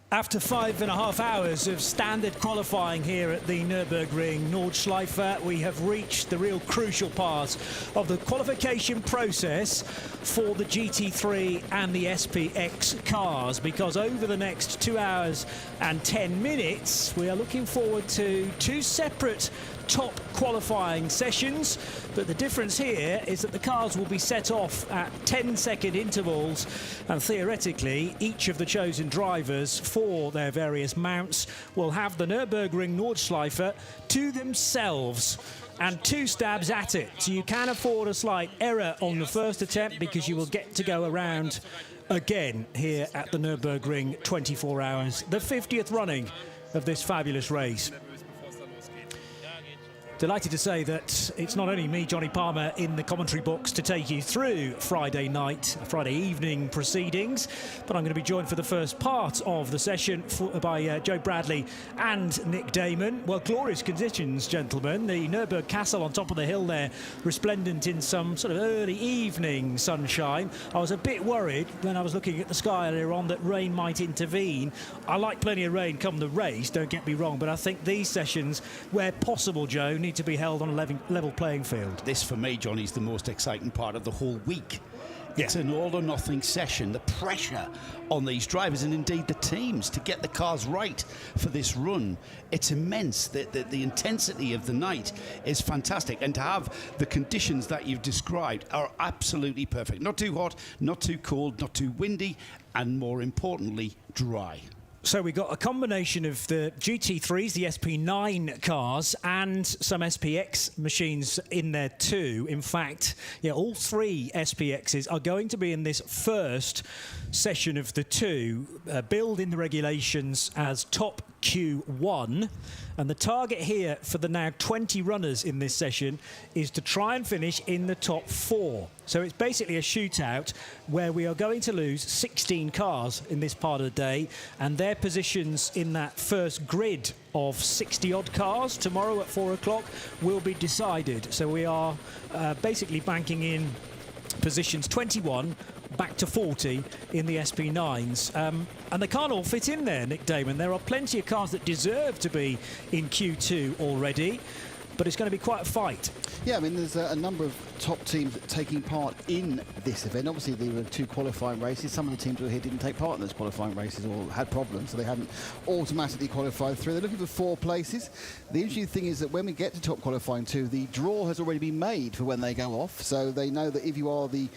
After 5.5 hours of standard qualifying here at the Nürburgring Nordschleife, we have reached the real crucial part of the qualification process for the GT3 and the SPX cars, because over the next 2 hours and 10 minutes, we are looking forward to two separate top qualifying sessions. But the difference here is that the cars will be set off at 10-second intervals, and theoretically each of the chosen drivers for their various mounts will have the Nürburgring Nordschleife to themselves and 2 stabs at it. So you can afford a slight error on the first attempt, because you will get to go around again here at the Nürburgring 24 hours, the 50th running of this fabulous race. Delighted to say that it's not only me, Johnny Palmer, in the commentary box to take you through Friday evening proceedings, but I'm going to be joined for the first part of the session by Joe Bradley and Nick Damon. Well, glorious conditions, gentlemen. The Nürburgring Castle on top of the hill there, resplendent in some sort of early evening sunshine. I was a bit worried when I was looking at the sky earlier on that rain might intervene. I like plenty of rain come the race, don't get me wrong, but I think these sessions, where possible, Joe, need to be held on a level playing field. This, for me, Johnny, is the most exciting part of the whole week. It's an all-or-nothing session. The pressure on these drivers, and indeed the teams, to get the cars right for this run, it's immense. The intensity of the night is fantastic, and to have the conditions that you've described are absolutely perfect. Not too hot, not too cold, not too windy, and more importantly, dry. So we got a combination of the GT3s, the SP9 cars, and some SPX machines in there too. In fact, all 3 SPXs are going to be in this first session of the 2, billed in the regulations as Top Q1. And the target here for the now 20 runners in this session is to try and finish in the top 4. So it's basically a shootout where we are going to lose 16 cars in this part of the day, and their positions in that first grid of 60-odd cars tomorrow at 4 o'clock will be decided. So we are basically banking in positions 21 back to 40 in the SP9s. And they can't all fit in there, Nick Damon. There are plenty of cars that deserve to be in Q2 already, but it's going to be quite a fight. Yeah, I mean, there's a number of top teams taking part in this event. Obviously, there were 2 qualifying races. Some of the teams who were here didn't take part in those qualifying races or had problems, so they hadn't automatically qualified through. They're looking for 4 places. The interesting thing is that when we get to top qualifying 2, the draw has already been made for when they go off. So they know that if you are the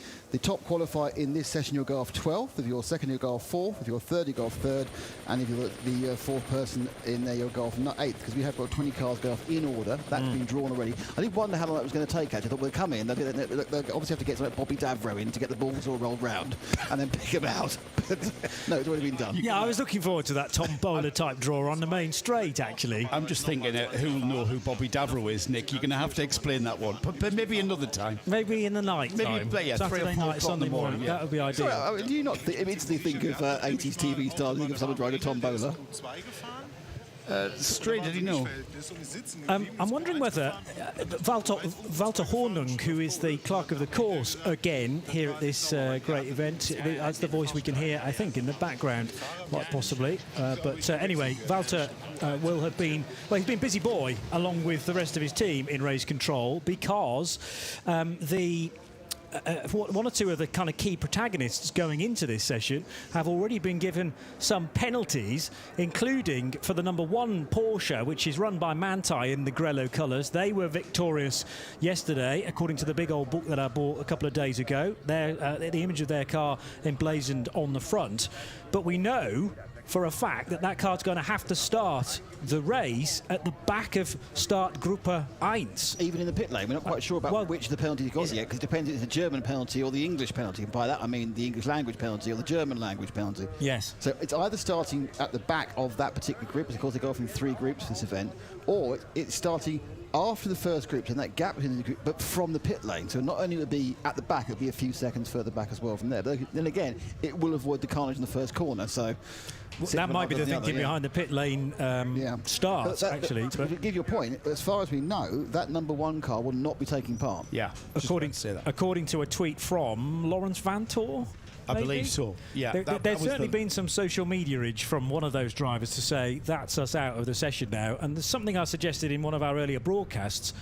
top qualifier in this session, you'll go off 12th. If you're second, you'll go off 4th. If you're third, you go off 3rd. And if you're the 4th person in there, you'll go off 8th, because we have got 20 cars go off in order. That's been drawn already. I did wonder how long that was going to take, actually. I thought we'll come in, they'll obviously have to get something like Bobby Davro in to get the balls all rolled round and then pick them out. But no, it's already been done. Yeah, I was looking forward to that Tom Bowler type draw on the main straight, actually. I'm just thinking, who'll know who Bobby Davro is, Nick? You're going to have to explain that one, but maybe another time. Maybe in the night time. Maybe, Saturday 3 or 4 night, Sunday morning. Yeah. That would be ideal. Sorry, I mean, do you not immediately think of 80s TV stars, think of someone driving a Tom Bowler? Straight, did he know? I'm wondering whether Walter Hornung, who is the clerk of the course again here at this great event, that's the voice we can hear, I think, in the background, quite possibly. But anyway, Walter will have been, well, he's been busy boy along with the rest of his team in race control, because one or 2 of the kind of key protagonists going into this session have already been given some penalties, including for the number 1 Porsche, which is run by Manta in the Grello colours. They were victorious yesterday, according to the big old book that I bought a couple of days ago. The image of their car emblazoned on the front. But we know for a fact that car's going to have to start the race at the back of Startgruppe 1. Even in the pit lane, we're not quite sure about which of the penalties he got yet, because it depends if it's a German penalty or the English penalty. And by that I mean the English language penalty or the German language penalty. Yes. So it's either starting at the back of that particular group, because of course they go off in 3 groups for this event, or it's starting after the first group, and that gap between the group, but from the pit lane. So not only would it be at the back, it would be a few seconds further back as well from there. But then again, it will avoid the carnage in the first corner. So that might be the thinking behind the pit lane start, actually. To give you a point, as far as we know, that number 1 car will not be taking part. Yeah. According to a tweet from Lawrence Vantor. I maybe? believe so. Yeah, There's certainly been some social media-age from one of those drivers to say that's us out of the session now. And there's something I suggested in one of our earlier broadcasts.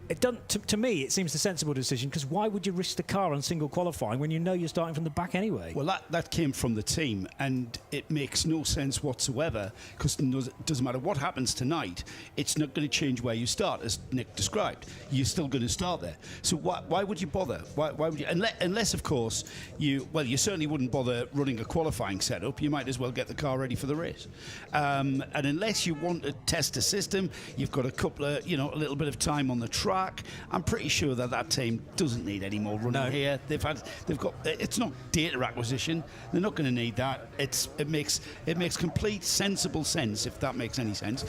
It doesn't, to me, it seems a sensible decision, because why would you risk the car on single qualifying when you know you're starting from the back anyway? Well, that came from the team, and it makes no sense whatsoever, because it doesn't matter what happens tonight, it's not going to change where you start, as Nick described. You're still going to start there. So why would you bother? Why would you? Unless, of course, you certainly wouldn't bother running a qualifying setup. You might as well get the car ready for the race. And unless you want to test the system, you've got a couple of, a little bit of time on the track. I'm pretty sure that team doesn't need any more running here. They've got. It's not data acquisition. They're not going to need that. It makes complete sensible sense, if that makes any sense.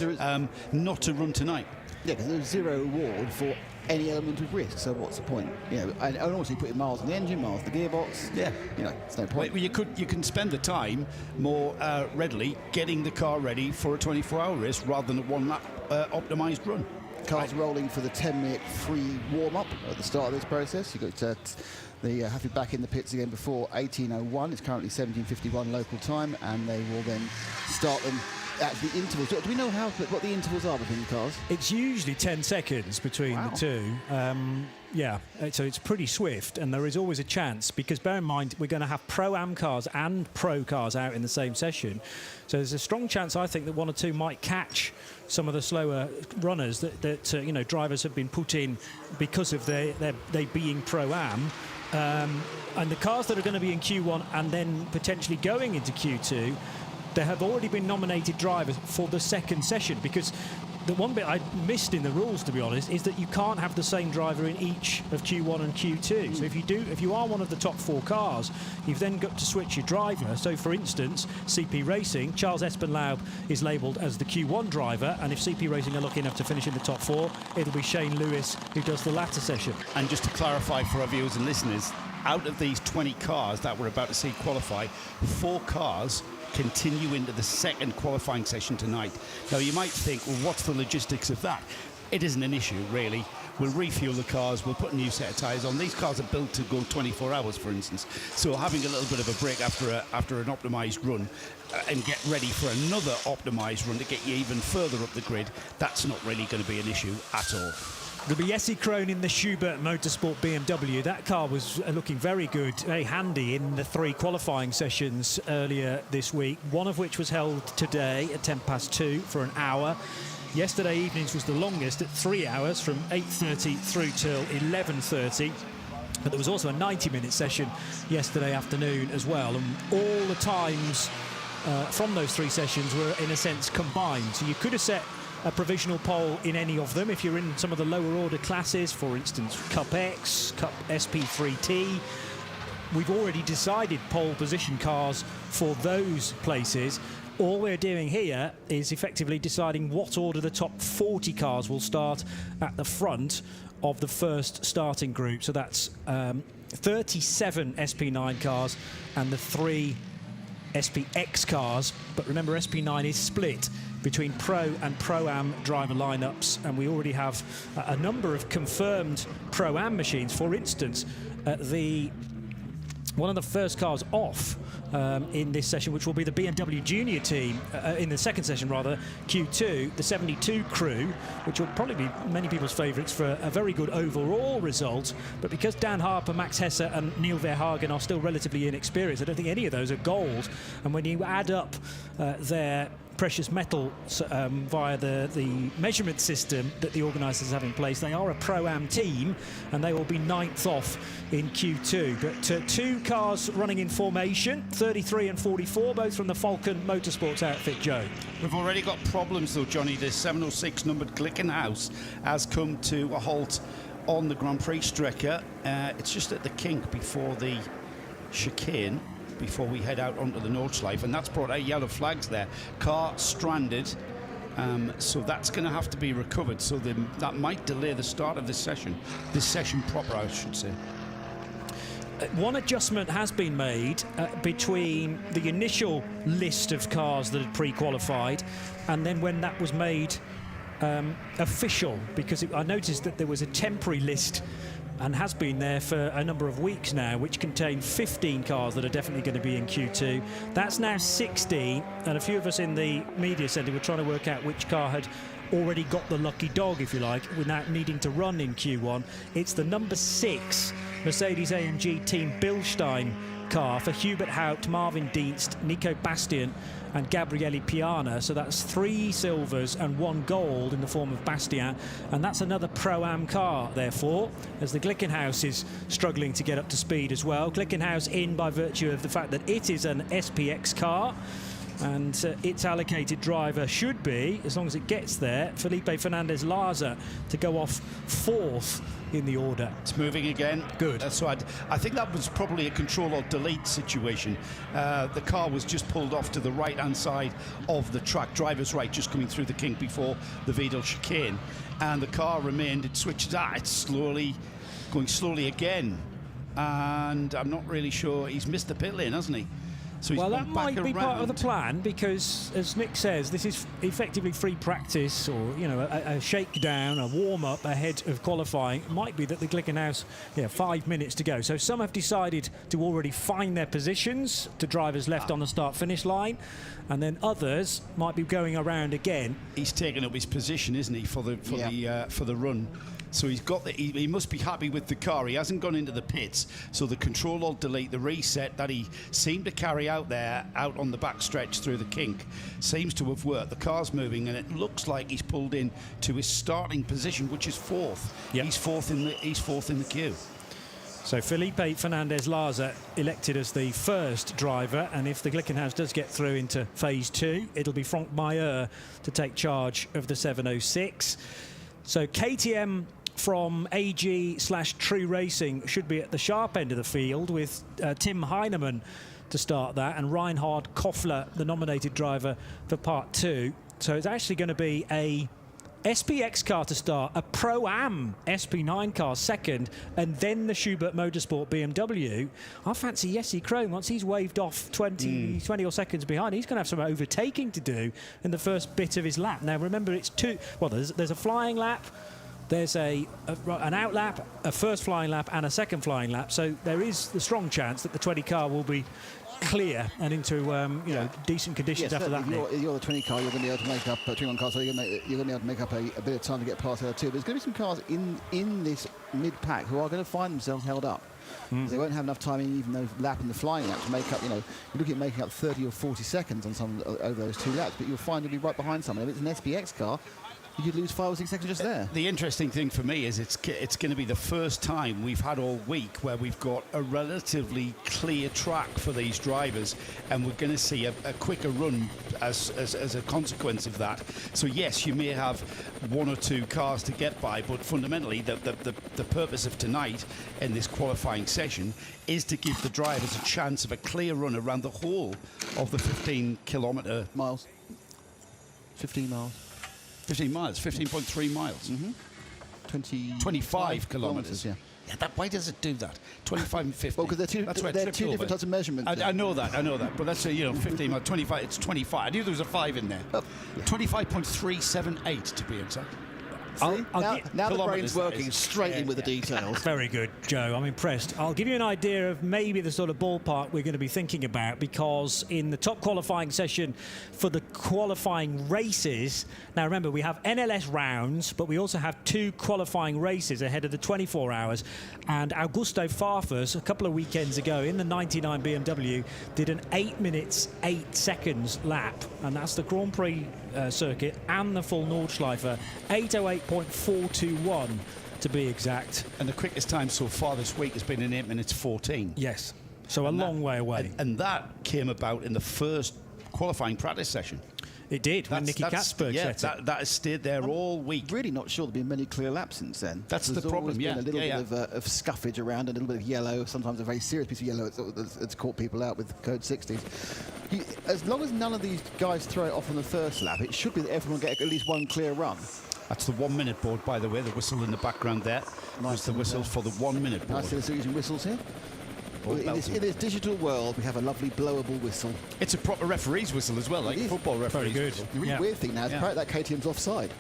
Not to run tonight. Yeah, because there's zero reward for any element of risk. So what's the point? And also you put in miles on the engine, miles on the gearbox. Yeah, it's no point. Well, you can spend the time more readily getting the car ready for a 24-hour race rather than a one-lap optimised run. Cars rolling for the 10-minute free warm-up at the start of this process. You've got the have to be back in the pits again before 18:01. It's currently 17:51 local time, and they will then start them at the intervals. Do we know what the intervals are between the cars? It's usually 10 seconds between the two. So it's pretty swift, and there is always a chance, because bear in mind we're going to have Pro-Am cars and Pro cars out in the same session. So there's a strong chance, I think, that one or two might catch some of the slower runners that drivers have been put in because of they being Pro-Am. And the cars that are going to be in Q1 and then potentially going into Q2, there have already been nominated drivers for the second session, because the one bit I missed in the rules, to be honest, is that you can't have the same driver in each of Q1 and Q2. So if you are one of the top four cars, you've then got to switch your driver. So, for instance, CP Racing, Charles Espenlaub is labelled as the Q1 driver, and if CP Racing are lucky enough to finish in the top four, it'll be Shane Lewis who does the latter session. And just to clarify for our viewers and listeners, out of these 20 cars that we're about to see qualify, 4 cars continue into the second qualifying session tonight. Now, you might think, well, what's the logistics of that? It isn't an issue, really. We'll refuel the cars, we'll put a new set of tyres on. These cars are built to go 24 hours, for instance. So having a little bit of a break after an optimised run and get ready for another optimised run to get you even further up the grid, that's not really going to be an issue at all. There'll be Jesse Crone in the Schubert Motorsport BMW. That car was looking very good, very handy in the 3 qualifying sessions earlier this week, one of which was held today at 2:10 for an hour. Yesterday evening's was the longest at 3 hours, from 8:30 through till 11:30. But there was also a 90-minute session yesterday afternoon as well, and all the times from those 3 sessions were, in a sense, combined. So you could have set a provisional pole in any of them if you're in some of the lower order classes, for instance Cup X, Cup SP3T. We've already decided pole position cars for those places. All we're doing here is effectively deciding what order the top 40 cars will start at the front of the first starting group. So that's 37 SP9 cars and the 3 SPX cars. But remember, SP9 is split between Pro and Pro-Am driver lineups, and we already have a number of confirmed Pro-Am machines. For instance, one of the first cars off in this session, which will be the BMW Junior team in the second session, rather, Q2, the 72 crew, which will probably be many people's favourites for a very good overall result. But because Dan Harper, Max Hesse and Neil Verhagen are still relatively inexperienced, I don't think any of those are gold. And when you add up their precious metal via the measurement system that the organisers have in place, they are a Pro-Am team, and they will be 9th off in Q2. But 2 cars running in formation, 33 and 44, both from the Falken Motorsports outfit, Joe. We've already got problems though, Johnny. The 706 numbered Glickenhaus has come to a halt on the Grand Prix Strecker. It's just at the kink before the chicane, before we head out onto the Nordschleife, and that's brought out yellow flags there. Car stranded, so that's going to have to be recovered. So that might delay the start of this session proper, I should say. One adjustment has been made between the initial list of cars that had pre-qualified and then when that was made official, because I noticed that there was a temporary list and has been there for a number of weeks now, which contain 15 cars that are definitely going to be in Q2. That's now 16, and a few of us in the media centre were trying to work out which car had already got the lucky dog, if you like, without needing to run in Q1. It's the number 6 Mercedes-AMG Team Bilstein car for Hubert Haupt, Marvin Dienst, Nico Bastian and Gabriele Piana. So that's 3 silvers and 1 gold in the form of Bastian, and that's another Pro-Am car, therefore, as the Glickenhaus is struggling to get up to speed as well. Glickenhaus in by virtue of the fact that it is an SPX car, and its allocated driver should be, as long as it gets there, Felipe Fernandez-Larza, to go off 4th in the order. It's moving again. Good. So I think that was probably a control-alt-delete situation. The car was just pulled off to the right-hand side of the track, driver's right, just coming through the kink before the Vedal chicane, and the car remained, it switched, it's going slowly again, and I'm not really sure, he's missed the pit lane, hasn't he? So well, that might be part of the plan, because, as Nick says, this is effectively free practice, or a shakedown, a warm-up ahead of qualifying. It might be that the Glickenhaus, 5 minutes to go. So some have decided to already find their positions to drivers left on the start-finish line, and then others might be going around again. He's taken up his position, isn't he, for the run? So he's got he must be happy with the car. He hasn't gone into the pits, so the control-alt-delete, the reset that he seemed to carry out there, out on the back stretch through the kink, seems to have worked. The car's moving, and it looks like he's pulled in to his starting position, which is 4th. Yep. He's fourth in the queue. So Felipe Fernandez-Larza elected as the first driver, and if the Glickenhaus does get through into phase 2, it'll be Franck Mayer to take charge of the 706. So KTM from AG/True Racing should be at the sharp end of the field, with Tim Heinemann to start that, and Reinhard Koffler, the nominated driver for Part 2. So it's actually going to be a SPX car to start, a Pro-Am SP9 car second, and then the Schubert Motorsport BMW. I fancy Jesse Crone, once he's waved off 20 or seconds behind, he's going to have some overtaking to do in the first bit of his lap. Now, remember, it's there's a flying lap, there's an out lap, a first flying lap, and a second flying lap. So there is the strong chance that the 20 car will be clear and into decent conditions after that. You're the 20 car, you're going to be able to make up 21 cars, so you're going to be able to make up a bit of time to get past there too. There's going to be some cars in this mid-pack who are going to find themselves held up. They won't have enough time, even though lap in the flying lap, to make up. You're looking at making up 30 or 40 seconds on some over those 2 laps, but you'll find you'll be right behind someone. If it's an SPX car, you could lose 5 or 6 seconds just there. The interesting thing for me is it's going to be the first time we've had all week where we've got a relatively clear track for these drivers, and we're going to see a quicker run as a consequence of that. So yes, you may have 1 or 2 cars to get by, but fundamentally the purpose of tonight in this qualifying session is to give the drivers a chance of a clear run around the whole of the 15-kilometre miles. 15 miles. 15 miles, 15.3 miles. 25 kilometres. Yeah. Why does it do that? 25 and 50. Well, because they're two different types of measurements. I know that. But let's say, 15 miles, 25, it's 25. I knew there was a 5 in there. 25.378 to be exact. Now the brain's working straight in with the details. Very good, Joe. I'm impressed. I'll give you an idea of maybe the sort of ballpark we're going to be thinking about, because in the top qualifying session for the qualifying races, now remember, we have NLS rounds, but we also have 2 qualifying races ahead of the 24 hours. And Augusto Farfus, a couple of weekends ago in the 99 BMW, did an 8 minutes, 8 seconds lap. And that's the Grand Prix circuit and the full Nordschleife, 808.421 to be exact. And the quickest time so far this week has been in 8 minutes 14. Yes, so a long way away. And that came about in the first qualifying practice session. It did, when Nicky Katzberg set it. That has stayed there all week. Really not sure there've been many clear laps since then. That's the problem, There's been a little bit of scuffage around, a little bit of yellow, sometimes a very serious piece of yellow. It's caught people out with code 60s. As long as none of these guys throw it off on the first lap, it should be that everyone get at least one clear run. That's the 1 minute board, by the way, the whistle in the background there. Nice, the whistle for the 1 minute board. Nice to see using whistles here. In this digital world, we have a lovely blowable whistle. It's a proper referee's whistle as well, like football referee's good. whistle. The really weird thing now is apparently that KTM's offside.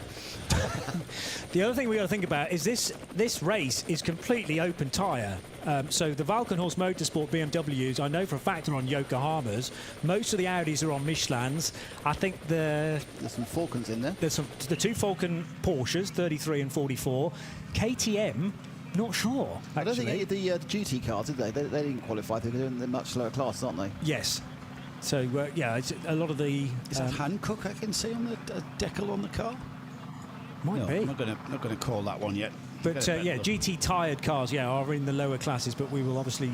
The other thing we got to think about is this race is completely open tyre. So the Falkenhorst Motorsport BMWs, I know for a fact, are on Yokohamas. Most of the Audis are on Michelins. I think there's some Falkens in there. There's the two Falken Porsches, 33 and 44. KTM, not sure, actually. I don't think the GT cars, did they? They didn't qualify. They're in the much slower class, aren't they? Yes. So, it's a lot of the... Is that Hankook I can see on the decal on the car? Might be. I'm not going to call that one yet. But GT tired cars, are in the lower classes, but we will obviously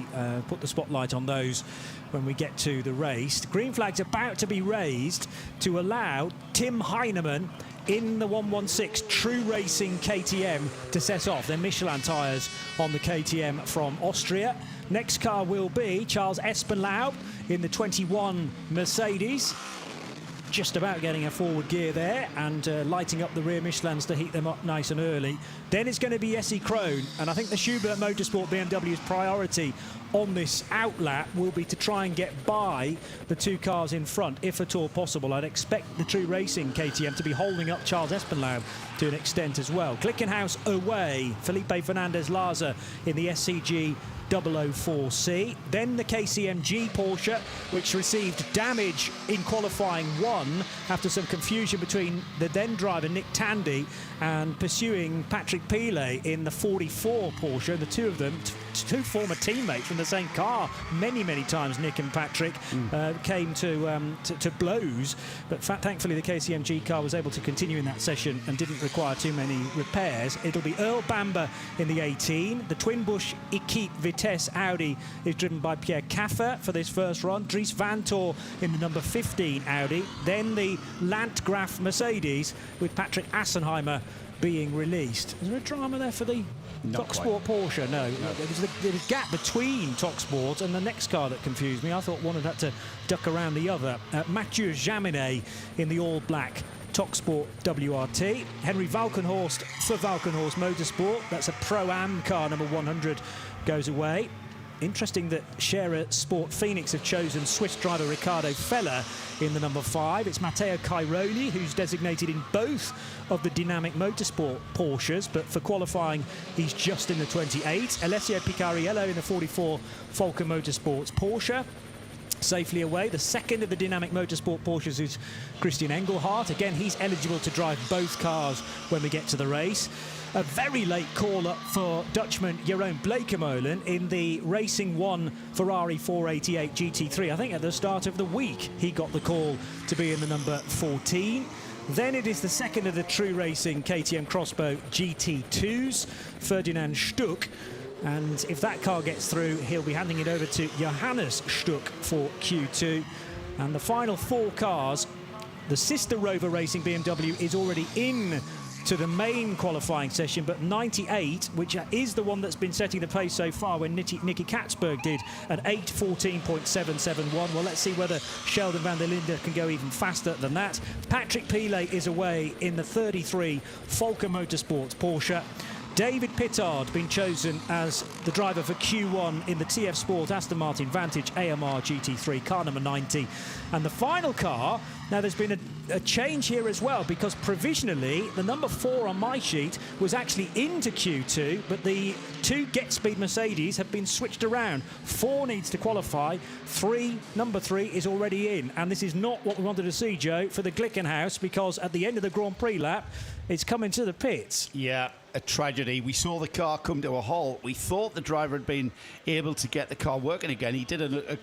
put the spotlight on those when we get to the race. The green flag's about to be raised to allow Tim Heinemann in the 116 True Racing KTM to set off. They're Michelin tyres on the KTM from Austria. Next car will be Charles Espenlaub in the 21 Mercedes. Just about getting a forward gear there and lighting up the rear Michelins to heat them up nice and early. Then it's going to be Jesse Crone, and I think the Schubert Motorsport BMW's priority on this outlap will be to try and get by the two cars in front, if at all possible. I'd expect the True Racing KTM to be holding up Charles Espenlaub to an extent as well. Glickenhaus away, Felipe Fernandez-Laza in the SCG 004C. Then the KCMG Porsche, which received damage in qualifying one after some confusion between the then driver Nick Tandy and pursuing Patrick Pilet in the 44 Porsche. The two of them, two former teammates from the same car, many times Nick and Patrick came to blows, but thankfully the KCMG car was able to continue in that session and didn't require too many repairs. It'll be Earl Bamber in the 18. The Twin-Bush Equipe Vitesse Audi is driven by Pierre Caffer for this first run. Dries Vanthoor in the number 15 Audi. Then the Landgraf Mercedes with Patrick Assenheimer being released. Is there a drama there for the TotalEnergies Porsche? No. There was a gap between TotalEnergies and the next car that confused me. I thought one had to duck around the other. Mathieu Jaminet in the all-black TotalEnergies WRT. Henry Falkenhorst for Falkenhorst Motorsport. That's a Pro-Am car, number 100, goes away. Interesting that Scherer Sport Phoenix have chosen Swiss driver Ricardo Feller in the number 5. It's Mateo Cairoli, who's designated in both of the Dynamic Motorsport Porsches, but for qualifying, he's just in the 28. Alessio Picariello in the 44 Falken Motorsports Porsche. Safely away. The second of the Dynamic Motorsport Porsches is Christian Engelhardt. Again, he's eligible to drive both cars when we get to the race. A very late call-up for Dutchman Jeroen Bleekemolen in the Racing 1 Ferrari 488 GT3. I think at the start of the week he got the call to be in the number 14. Then it is the second of the True Racing KTM Crossbow GT2s, Ferdinand Stuck. And if that car gets through, he'll be handing it over to Johannes Stuck for Q2. And the final four cars, the sister Rover Racing BMW is already in to the main qualifying session, but 98, which is the one that's been setting the pace so far, when Nicky Katzberg did an 8:14.771. Well, let's see whether Sheldon van der Linde can go even faster than that. Patrick Pilet is away in the 33 Falken Motorsports Porsche. David Pittard been chosen as the driver for Q1 in the TF Sport Aston Martin Vantage AMR GT3, car number 90. And the final car, now there's been a change here as well, because provisionally the number 4 on my sheet was actually into Q2, but the two Get-Speed Mercedes have been switched around. 4 needs to qualify, number 3 is already in. And this is not what we wanted to see, Joe, for the Glickenhaus, because at the end of the Grand Prix lap, it's coming to the pits. Yeah, a tragedy. We saw the car come to a halt. We thought the driver had been able to get the car working again. He did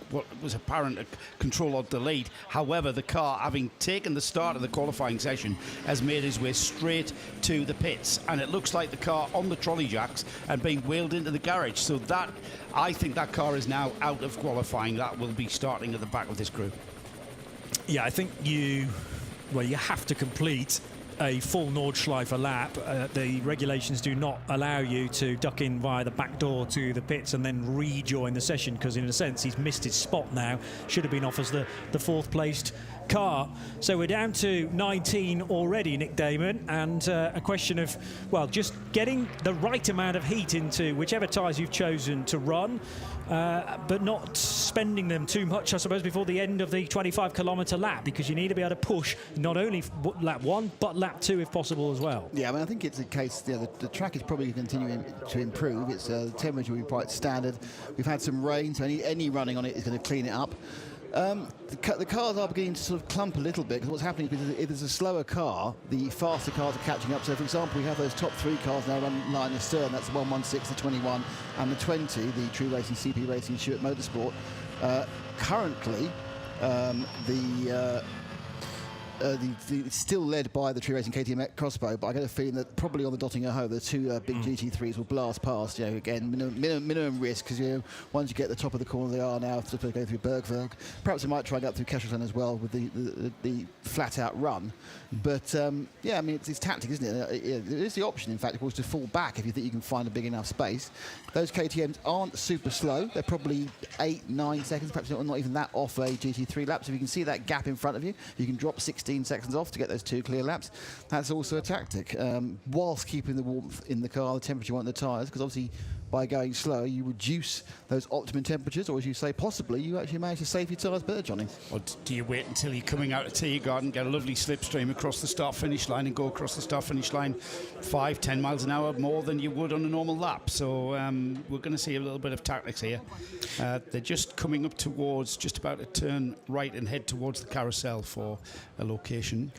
what was apparent a control or delete. However, the car, having taken the start of the qualifying session, has made his way straight to the pits. And it looks like the car on the trolley jacks and being wheeled into the garage. So that, I think that car is now out of qualifying. That will be starting at the back of this group. Yeah, I think you have to complete a full Nordschleife lap. The regulations do not allow you to duck in via the back door to the pits and then rejoin the session, because in a sense he's missed his spot now. Should have been off as the fourth placed car. So we're down to 19 already, Nick Damon, and a question of, well, just getting the right amount of heat into whichever tyres you've chosen to run, but not spending them too much, I suppose, before the end of the 25-kilometre lap, because you need to be able to push not only lap 1, but lap 2 if possible as well. Yeah, I mean, I think it's a case, the track is probably continuing to improve. It's the temperature will be quite standard. We've had some rain, so any running on it is going to clean it up. The cars are beginning to sort of clump a little bit, because what's happening is if there's a slower car, the faster cars are catching up. So, for example, we have those top 3 cars now run line astern. That's the 116, the 21, and the 20, the True Racing, CP Racing, Stuart Motorsport. Currently, it's still led by the True Racing KTM Crossbow, but I get a feeling that probably on the Dottinger Hoe, the 2 big GT3s will blast past. Again, minimum risk, because once you get the top of the corner, they are now supposed to go through Bergwerk. Perhaps they might try and get through Kesselten as well with the flat-out run. But yeah, I mean, it's tactic, isn't it? There is the option, in fact, of course, to fall back if you think you can find a big enough space. Those KTMs aren't super slow. They're probably 8-9 seconds, perhaps not even that off a GT3 lap. So if you can see that gap in front of you, you can drop 16 seconds off to get those 2 clear laps. That's also a tactic, whilst keeping the warmth in the car, the temperature on the tyres, because obviously by going slow you reduce those optimum temperatures, or as you say, possibly you actually manage to save your tyres better, Johnny. Or do you wait until you're coming out of Tiergarten, get a lovely slipstream across the start-finish line and go across the start-finish line 5-10 miles an hour more than you would on a normal lap? So we're going to see a little bit of tactics here. They're just coming up towards, just about to turn right and head towards the carousel for a location.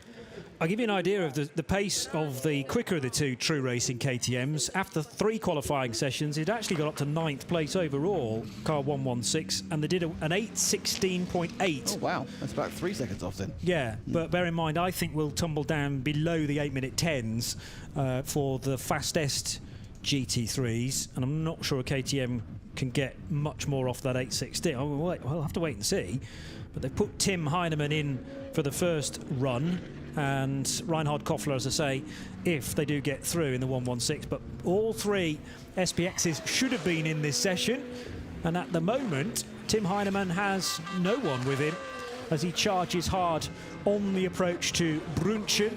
I'll give you an idea of the pace of the quicker of the 2 True Racing KTMs. After 3 qualifying sessions, it actually got up to 9th place overall, car 116, and they did an 8:16.8. Oh, wow. That's about 3 seconds off then. Yeah, but bear in mind, I think we'll tumble down below the 8-minute 10s for the fastest GT3s, and I'm not sure a KTM can get much more off that 8:16. Oh, we'll have to wait and see. But they put Tim Heinemann in for the first run, and Reinhard Koffler, as I say, if they do get through in the 116. But all 3 SPXs should have been in this session, and at the moment Tim Heinemann has no one with him as he charges hard on the approach to Brunchen.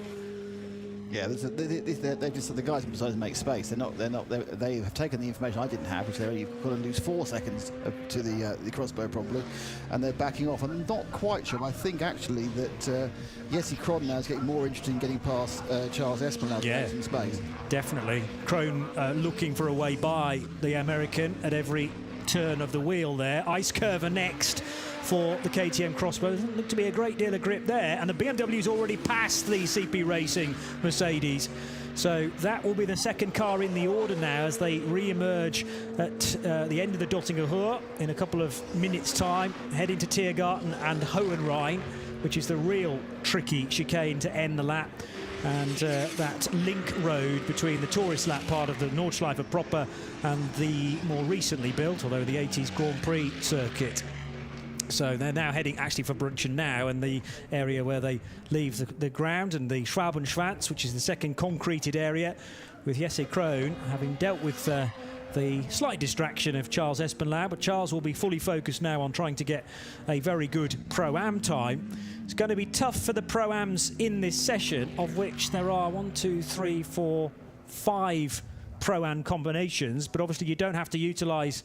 Yeah, they're just the guys have decided to make space. They have taken the information I didn't have, which they're only going to lose 4 seconds to the Crossbow probably, and they're backing off. I'm not quite sure. I think actually that Jesse Crone now is getting more interested in getting past Charles Espinal in space. Definitely, Crone looking for a way by the American at every turn of the wheel there. Ice curve next for the KTM Crossbow. Doesn't look to be a great deal of grip there, and the BMW's already passed the CP Racing Mercedes. So that will be the second car in the order now as they re-emerge at the end of the Dottinger Hoe in a couple of minutes' time, heading to Tiergarten and Hohenrhein, which is the real tricky chicane to end the lap. And that link road between the tourist lap part of the Nordschleife proper and the more recently built, although the 80s Grand Prix circuit. So they're now heading actually for Brunchen now, and the area where they leave the ground, and the Schwabenschwanz, which is the second concreted area, with Jesse Crone having dealt with the slight distraction of Charles Espinal. But Charles will be fully focused now on trying to get a very good Pro-Am time. It's going to be tough for the Pro-Ams in this session, of which there are 1, 2, 3, 4, 5 Pro-Am combinations, but obviously you don't have to utilise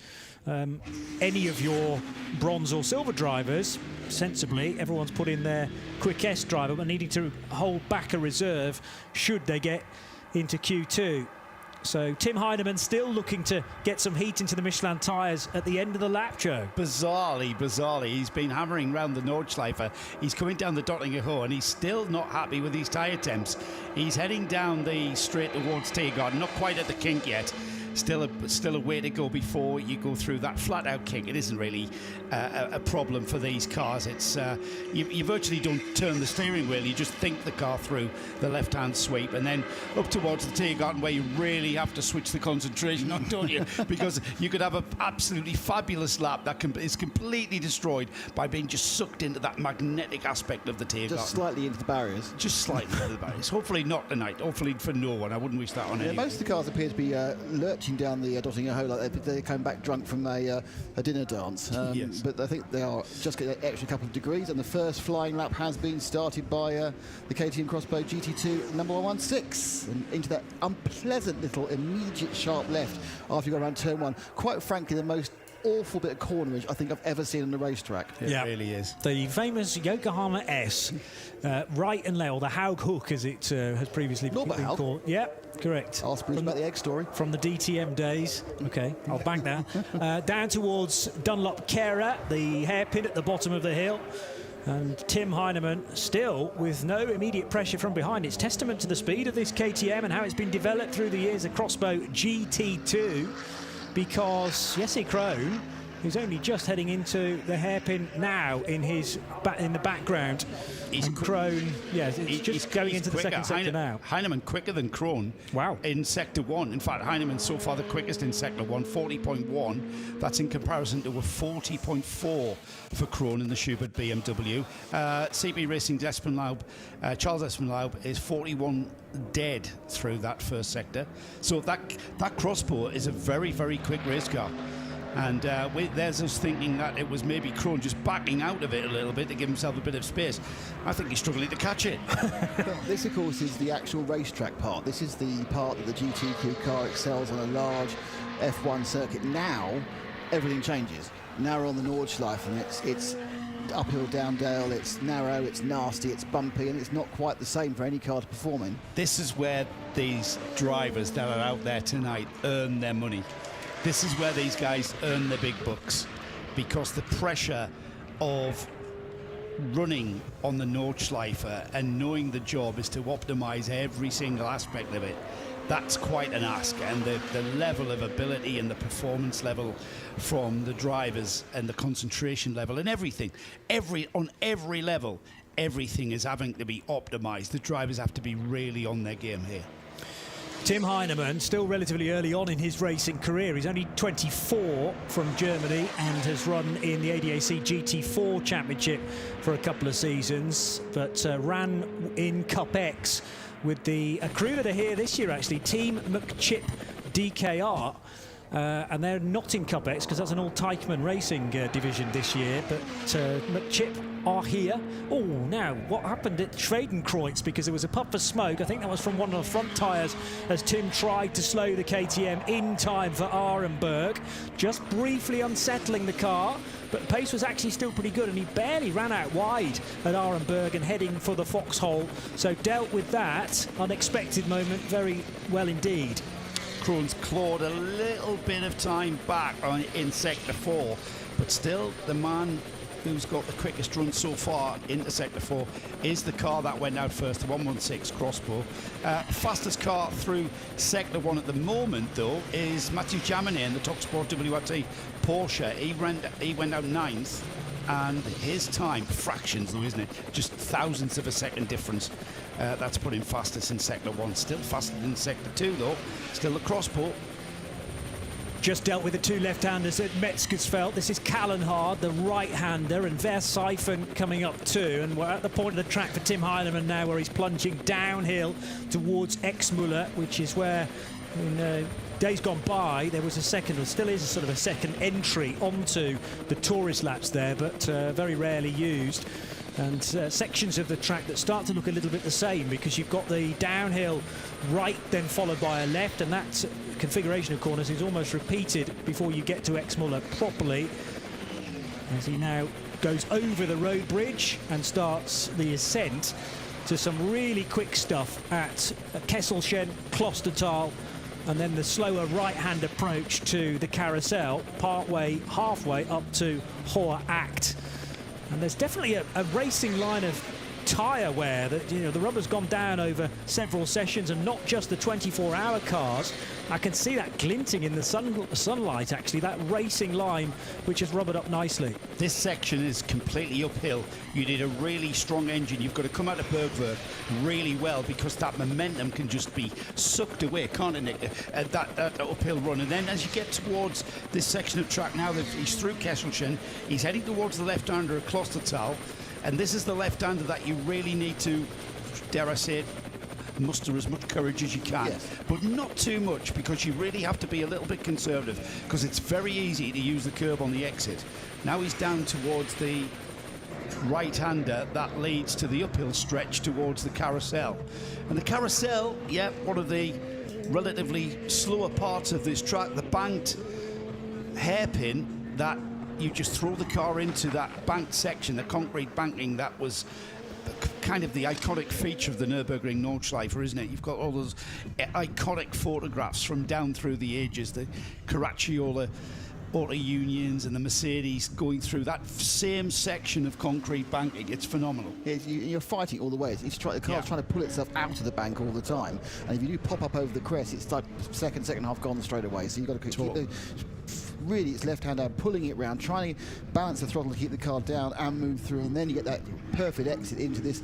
any of your bronze or silver drivers. Sensibly, everyone's put in their quick S driver, but needing to hold back a reserve should they get into Q2. So Tim Heinemann still looking to get some heat into the Michelin tyres at the end of the lap, Joe. Bizarrely, he's been hammering round the Nordschleife. He's coming down the Dottinger Hoe, and he's still not happy with these tyre temps. He's heading down the straight towards Tiergarten, not quite at the kink yet. Still a way to go before you go through that flat-out kink. It isn't really a problem for these cars. It's you virtually don't turn the steering wheel. You just think the car through the left-hand sweep, and then up towards the Tiergarten, where you really have to switch the concentration on, don't you? Because you could have an absolutely fabulous lap that is completely destroyed by being just sucked into that magnetic aspect of the Tiergarten. Just slightly into the barriers. Just slightly into the barriers. Hopefully not tonight. Hopefully for no one. I wouldn't wish that on anyone. Most of the cars appear to be lurking marching down the Dottinger Hoe like they came back drunk from a dinner dance. Yes. But I think they are just getting an extra couple of degrees, and the first flying lap has been started by the KTM Crossbow GT2 number 116, and into that unpleasant little immediate sharp left after you go around turn 1. Quite frankly, the most awful bit of cornerage I think I've ever seen on the racetrack. It really is. The famous Yokohama S, right and left, or the Haug Hook as it has previously been called. Yeah, correct. Ask Bruce about the egg story. From the DTM days. Okay, I'll back that. Down towards Dunlop Kera, the hairpin at the bottom of the hill. And Tim Heinemann still with no immediate pressure from behind. It's testament to the speed of this KTM and how it's been developed through the years, the Crossbow GT2. Because Jesse Crone, who's only just heading into the hairpin now in the background, and Crone, he's going into the second sector now. Heinemann quicker than Crone. Wow. In Sector 1. In fact, Heinemann's so far the quickest in Sector 1, 40.1. That's in comparison to a 40.4 for Crone in the Schubert BMW. CB Racing's Charles Espenlaub is 41 dead through that first sector. So that Crossbow is a very, very quick race car. And there's us thinking that it was maybe Crone just backing out of it a little bit to give himself a bit of space. I think he's struggling to catch it. This, of course, is the actual racetrack part. This is the part that the GT2 car excels on a large F1 circuit. Now, everything changes. Now we're on the Nordschleife, and it's uphill, down dale, it's narrow, it's nasty, it's bumpy, and it's not quite the same for any car to perform in. This is where these drivers that are out there tonight earn their money. This is where these guys earn their big bucks, because the pressure of running on the Nordschleife and knowing the job is to optimize every single aspect of it, that's quite an ask. And the level of ability and the performance level from the drivers and the concentration level and everything, on every level, everything is having to be optimized. The drivers have to be really on their game here. Tim Heinemann, still relatively early on in his racing career. He's only 24 from Germany and has run in the ADAC GT4 Championship for a couple of seasons, but ran in Cup X with a crew that are here this year, actually, Team McChip DKR. And they're not in Cup X because that's an all Teichmann Racing division this year, but McChip are here. Oh, now what happened at Schwedenkreuz, because there was a puff of smoke, I think that was from one of the front tyres as Tim tried to slow the KTM in time for Arenberg, just briefly unsettling the car, but the pace was actually still pretty good and he barely ran out wide at Arenberg and heading for the foxhole, so dealt with that unexpected moment very well indeed. Crone's clawed a little bit of time back in Sector 4, but still the man who's got the quickest run so far into Sector 4 is the car that went out first, the 116 Crossbow. Fastest car through Sector 1 at the moment, though, is Matthew Jaminet in the TalkSport WRT Porsche. He went out 9th, and his time, fractions though, isn't it? Just thousandths of a second difference. That's put him fastest in Sector 1. Still faster than Sector 2, though. Still the Crossbow. Just dealt with the two left-handers at Metzgersfeld. This is Kallenhard, the right-hander, and Versyphen coming up too. And we're at the point of the track for Tim Heinemann now, where he's plunging downhill towards Exmüller, which is where in days gone by there was a second, or still is a sort of a second entry onto the tourist laps there, but very rarely used. And sections of the track that start to look a little bit the same, because you've got the downhill right, then followed by a left, and that configuration of corners is almost repeated before you get to Exmüller properly, as he now goes over the road bridge and starts the ascent to some really quick stuff at Kesselchen, Klostertal, and then the slower right-hand approach to the carousel, halfway up to Hoher Acht. And there's definitely a racing line of tyre wear that, you know, the rubber's gone down over several sessions, and not just the 24-hour cars. I can see that glinting in the sunlight, actually, that racing line, which has rubbered up nicely. This section is completely uphill. You need a really strong engine. You've got to come out of Bergwerk really well, because that momentum can just be sucked away, can't it, that uphill run. And then as you get towards this section of track now, that he's through Kesselchen, he's heading towards the left-hander at Klostertal. And this is the left-hander that you really need to, dare I say it, muster as much courage as you can, Yes. but not too much, because you really have to be a little bit conservative, because it's very easy to use the curb on the exit. Now he's down towards the right-hander that leads to the uphill stretch towards the carousel. And the carousel, yeah, one of the relatively slower parts of this track, the banked hairpin that you just throw the car into, that banked section, the concrete banking that was kind of the iconic feature of the Nürburgring Nordschleife, isn't it? You've got all those iconic photographs from down through the ages, the Caracciolo Auto Unions and the Mercedes going through that same section of concrete banking. It's phenomenal. Yeah, you're fighting all the way. The car's trying to pull itself out of the bank all the time, and if you do pop up over the crest, it's like second half gone straight away. So you've got to keep the, really, it's left hand out, pulling it round, trying to balance the throttle to keep the car down and move through, and then you get that perfect exit into this.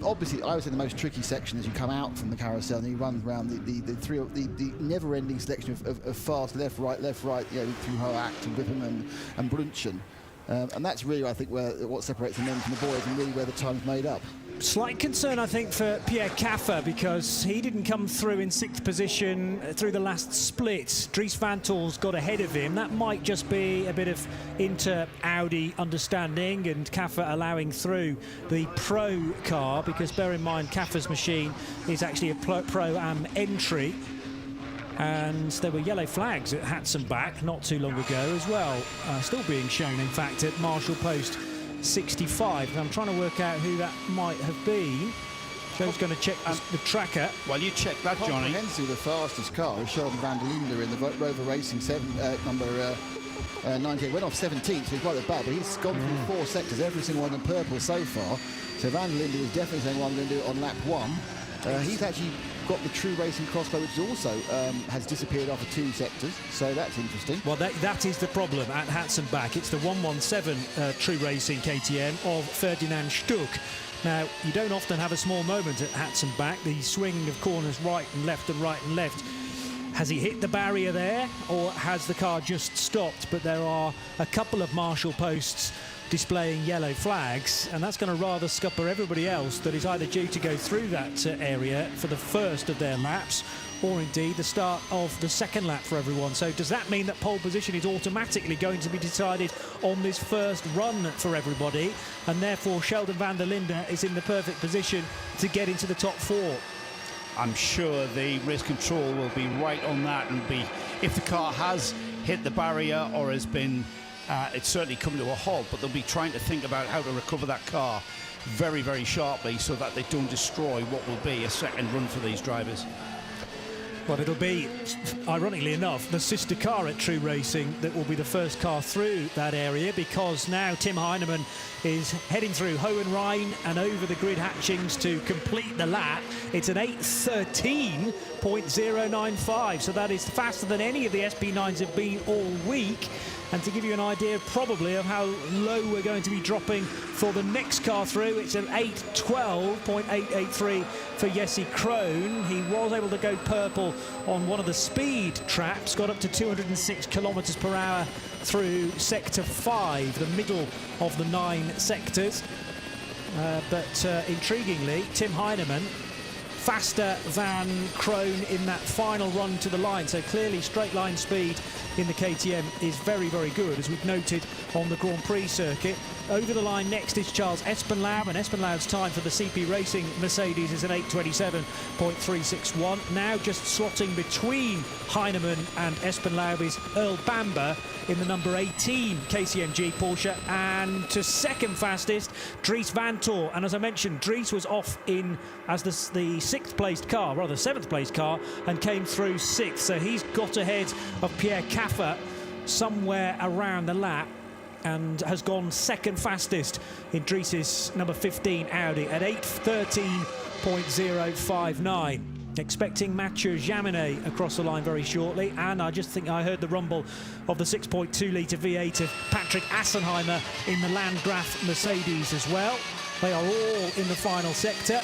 Obviously, I would say the most tricky section as you come out from the carousel and you run around the never-ending selection of fast left, right, through Hoact and Whipham and Brunchen. And that's really, I think, what separates the men from the boys, and really where the time's made up. Slight concern, I think, for Pierre Caffer, because he didn't come through in 6th position through the last split. Dries Vantol's got ahead of him. That might just be a bit of inter-Audi understanding, and Caffer allowing through the Pro car, because bear in mind, Caffer's machine is actually a Pro-Am entry. And there were yellow flags at Hatzenbach not too long ago as well, still being shown, in fact, at Marshall Post 65. And I'm trying to work out who that might have been. Joe's going to check the tracker. Well, you check that, Johnny. Comprehensively, the fastest car is Sheldon van der Linde in the Rover Racing number 98. Went off 17th, so he's quite bad, but he's gone through 4 sectors, every single one in purple so far. So van der Linde is definitely saying, well, I'm going to do it on lap 1. He's actually got the True Racing crossbow, which is also has disappeared off of 2 sectors, so that's interesting. Well, that is the problem at Hatzenbach. It's the 117 True Racing KTM of Ferdinand Stuck. Now, you don't often have a small moment at Hatzenbach. The swing of corners right and left and right and left. Has he hit the barrier there, or has the car just stopped? But there are a couple of Marshall posts displaying yellow flags, and that's going to rather scupper everybody else that is either due to go through that area for the first of their laps, or indeed the start of the second lap for everyone. So does that mean that pole position is automatically going to be decided on this first run for everybody, and therefore Sheldon van der Linde is in the perfect position to get into the top 4? I'm sure the race control will be right on that, and be, if the car has hit the barrier or has been it's certainly come to a halt, but they'll be trying to think about how to recover that car very, very sharply, so that they don't destroy what will be a second run for these drivers. Well, it'll be, ironically enough, the sister car at True Racing that will be the first car through that area, because now Tim Heinemann is heading through Hohenrhein and over the grid hatchings to complete the lap. It's an 8:13.095, so that is faster than any of the SP9s have been all week. And to give you an idea probably of how low we're going to be dropping for the next car through, it's an 8:12.883 for Jesse Crone. He was able to go purple on one of the speed traps, got up to 206 kilometers per hour through sector 5, the middle of the 9 sectors. But intriguingly, Tim Heinemann faster than Crone in that final run to the line. So clearly straight line speed in the KTM is very, very good, as we've noted on the Grand Prix circuit. Over the line next is Charles Espenlaub, and Espenlaub's time for the CP Racing Mercedes is an 8:27.361. Now just slotting between Heinemann and Espenlaub is Earl Bamber in the number 18 KCMG Porsche, and to second fastest Dries Vantol. And as I mentioned, Dries was off in as the 6th placed car, rather 7th placed car, and came through 6th, so he's got ahead of Pierre Caffer somewhere around the lap, and has gone second fastest in Dries's number 15 Audi at 8:13.059. Expecting Mathieu Jaminet across the line very shortly, and I just think I heard the rumble of the 6.2 litre V8 of Patrick Assenheimer in the Landgraf Mercedes as well. They are all in the final sector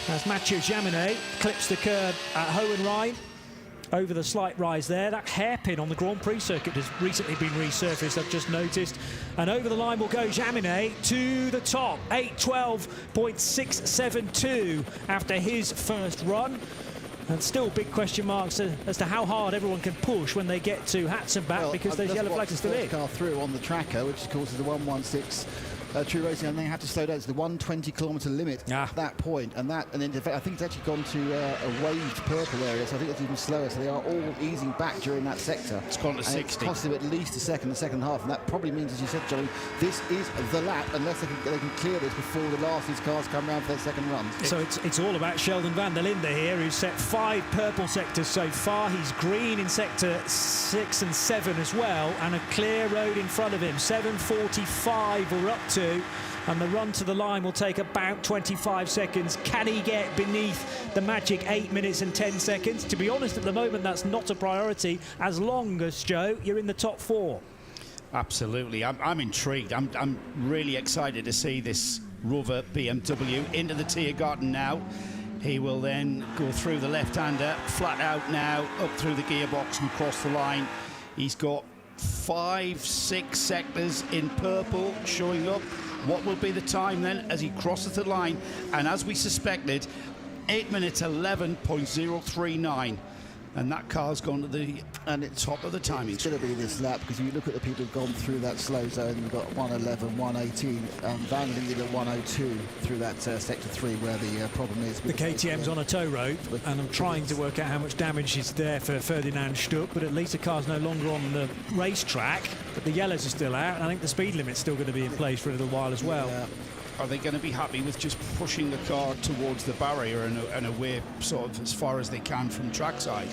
as Mathieu Jaminet clips the curb at Hohenrhein over the slight rise there. That hairpin on the Grand Prix circuit has recently been resurfaced, I've just noticed. And over the line will go Jaminet to the top, 8:12.672 after his first run. And still big question marks as to how hard everyone can push when they get to Hatzenbach, because those yellow flags are still in. Car through on the tracker, which of course is the 116 True Racing, and they have to slow down. It's the 120-kilometre limit at that point, and then in fact, I think it's actually gone to a waved purple area, so I think it's even slower. So they are all easing back during that sector. It's gone to 60. It's costing them at least a second, the second half, and that probably means, as you said, Johnny, this is the lap, unless they can clear this before the last of these cars come round for their second run. So it's all about Sheldon van der Linde here, who's set 5 purple sectors so far. He's green in sector 6 and 7 as well, and a clear road in front of him. 7:45 we're up to. And the run to the line will take about 25 seconds. Can he get beneath the magic 8 minutes and 10 seconds? To be honest, at the moment, that's not a priority, as long as, Joe, you're in the top 4. Absolutely. I'm intrigued. I'm really excited to see this Rover BMW into the Tiergarten now. He will then go through the left-hander, flat out now, up through the gearbox and across the line. He's got 5-6 sectors in purple showing up. What will be the time then as he crosses the line? And as we suspected, 8 minutes 11.039. And that car's gone to the top of the timing. It's going to be this lap, because if you look at the people who've gone through that slow zone, you've got 111, 118, Van Linden at 102 through that sector 3, where the problem is. The KTM's on a tow rope, and I'm trying to work out how much damage is there for Ferdinand Stuck, but at least the car's no longer on the racetrack, but the yellows are still out, and I think the speed limit's still going to be in place for a little while as well. Yeah. Are they going to be happy with just pushing the car towards the barrier and away sort of as far as they can from trackside?